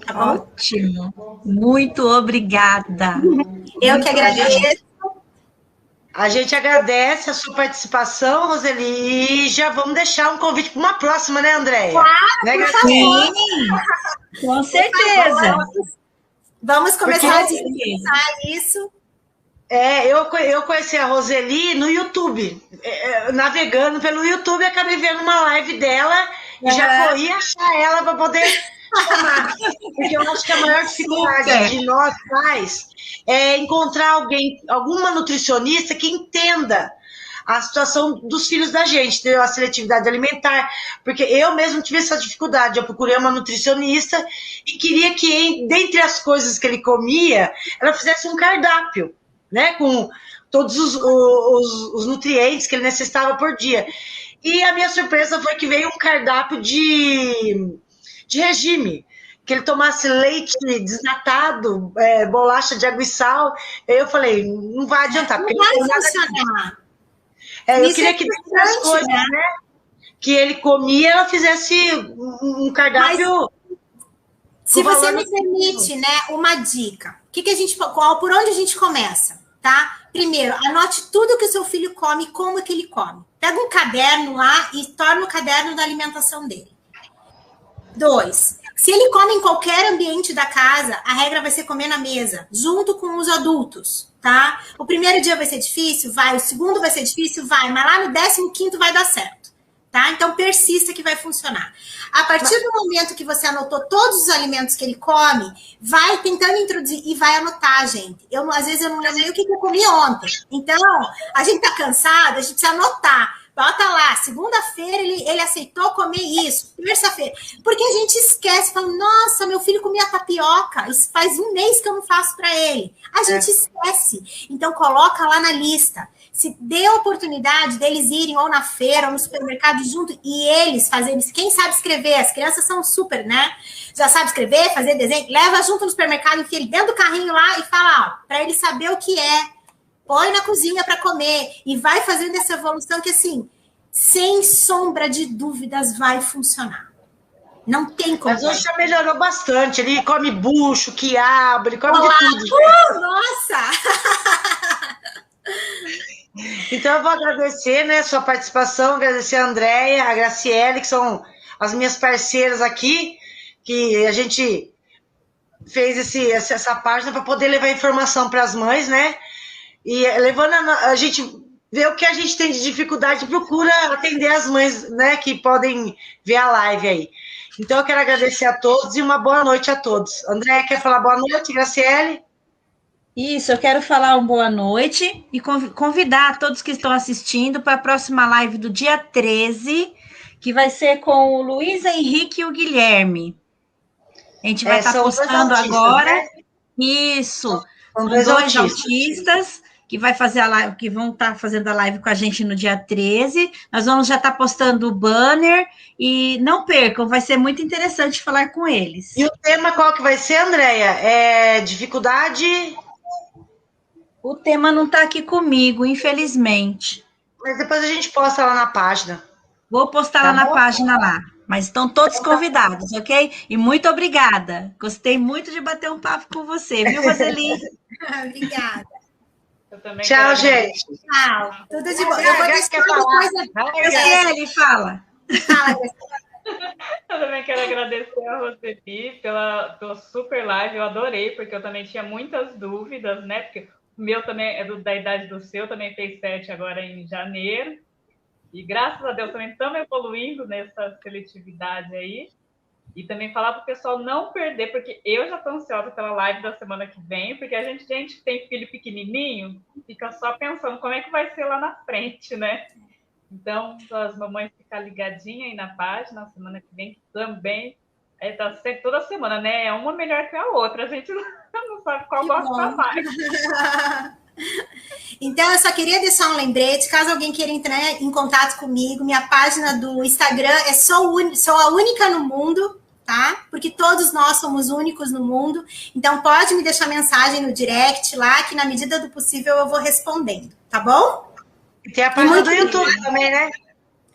Tá bom? Ótimo. Muito obrigada. Eu que agradeço. A gente agradece a sua participação, Roseli, e já vamos deixar um convite para uma próxima, né, Andréia? Claro, né, por favor. Com certeza. Vamos começar a discutir isso. Eu conheci a Roseli no YouTube, navegando pelo YouTube, acabei vendo uma live dela e já corri achar ela para poder chamar. Porque eu acho que a maior dificuldade de nós pais é encontrar alguma nutricionista que entenda a situação dos filhos da gente, a seletividade alimentar, porque eu mesmo tive essa dificuldade. Eu procurei uma nutricionista e queria que, dentre as coisas que ele comia, ela fizesse um cardápio, né, com todos os nutrientes que ele necessitava por dia. E a minha surpresa foi que veio um cardápio de regime, que ele tomasse leite desnatado, bolacha de água e sal. Eu falei, não vai adiantar. Porque não vai funcionar. Eu queria que dentre as coisas, né, que ele comia, ela fizesse um cardápio... Se você me permite, né, uma dica. Por onde a gente começa, tá? Primeiro, anote tudo que o seu filho come e como que ele come. Pega um caderno lá e torna o caderno da alimentação dele. 2, se ele come em qualquer ambiente da casa, a regra vai ser comer na mesa, junto com os adultos, tá? O primeiro dia vai ser difícil? Vai. O segundo vai ser difícil? Vai. Mas lá no 15º vai dar certo. Tá? Então, persista que vai funcionar. A partir do momento que você anotou todos os alimentos que ele come, vai tentando introduzir e vai anotar, gente. Às vezes eu não lembro nem o que eu comi ontem. Então, a gente tá cansado, a gente precisa anotar. Bota lá, segunda-feira ele aceitou comer isso, terça-feira. Porque a gente esquece, fala, nossa, meu filho comia tapioca, isso faz um mês que eu não faço para ele. A gente esquece. Então, coloca lá na lista. Se dê a oportunidade deles irem ou na feira ou no supermercado junto e eles fazerem isso. Quem sabe escrever? As crianças são super, né? Já sabe escrever, fazer desenho. Leva junto no supermercado, enfia ele dentro do carrinho lá e fala, para ele saber o que é. Põe na cozinha para comer e vai fazendo essa evolução que, assim, sem sombra de dúvidas, vai funcionar. Não tem como. Mas hoje já melhorou bastante. Ele come bucho, quiabo, ele come de tudo. Nossa! Então, eu vou agradecer, né, sua participação, agradecer a Andréia, a Graciele, que são as minhas parceiras aqui, que a gente fez essa página para poder levar informação para as mães, né? E levando a gente ver o que a gente tem de dificuldade, procura atender as mães, né, que podem ver a live aí. Então, eu quero agradecer a todos e uma boa noite a todos. Andréia, quer falar boa noite, Graciele? Isso, eu quero falar uma boa noite e convidar todos que estão assistindo para a próxima live do dia 13, que vai ser com o Luiz Henrique e o Guilherme. A gente vai estar postando agora. Né? Isso, são dois autistas que vai fazer a live, que vão estar fazendo a live com a gente no dia 13. Nós vamos já estar postando o banner e não percam, vai ser muito interessante falar com eles. E o tema qual que vai ser, Andréia? Dificuldade... O tema não está aqui comigo, infelizmente. Mas depois a gente posta lá na página. Vou postar lá na página lá. Mas estão todos convidados, ok? E muito obrigada. Gostei muito de bater um papo com você, viu, Roseli? Obrigada. Eu também Tchau, gente. Tchau. Tudo de bom. Eu vou deixar uma coisa. Graciele, fala. Fala, Eu também quero agradecer a Roseli pela super live, eu adorei, porque eu também tinha muitas dúvidas, né? Porque o meu também é da idade do seu, também fez 7 agora em janeiro. E graças a Deus também estamos evoluindo nessa seletividade aí. E também falar para o pessoal não perder, porque eu já estou ansiosa pela live da semana que vem, porque a gente que tem filho pequenininho, fica só pensando como é que vai ser lá na frente, né? Então, as mamães ficam ligadinhas aí na página, na semana que vem, que também tá sempre toda semana, né? É uma melhor que a outra, a gente não sabe qual gosta mais. Então, eu só queria deixar um lembrete, caso alguém queira entrar em contato comigo, minha página do Instagram é sou a única no mundo, tá? Porque todos nós somos únicos no mundo. Então, pode me deixar mensagem no direct lá, que na medida do possível eu vou respondendo, tá bom? E tem a página do YouTube também, né?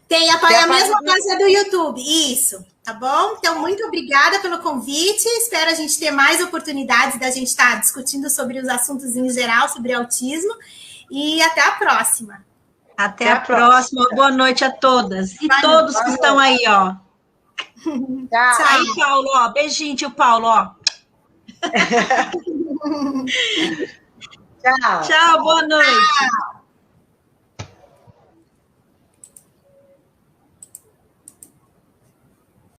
Tem a mesma página do YouTube, isso, tá bom? Então, muito obrigada pelo convite, espero a gente ter mais oportunidades da gente estar discutindo sobre os assuntos em geral, sobre autismo, e até a próxima. Até a próxima. Boa noite a todas. E todos que estão aí, ó. Tchau. Aí, Paulo, ó. Beijinho, tio Paulo, ó. Tchau. Tchau, boa noite. Tchau.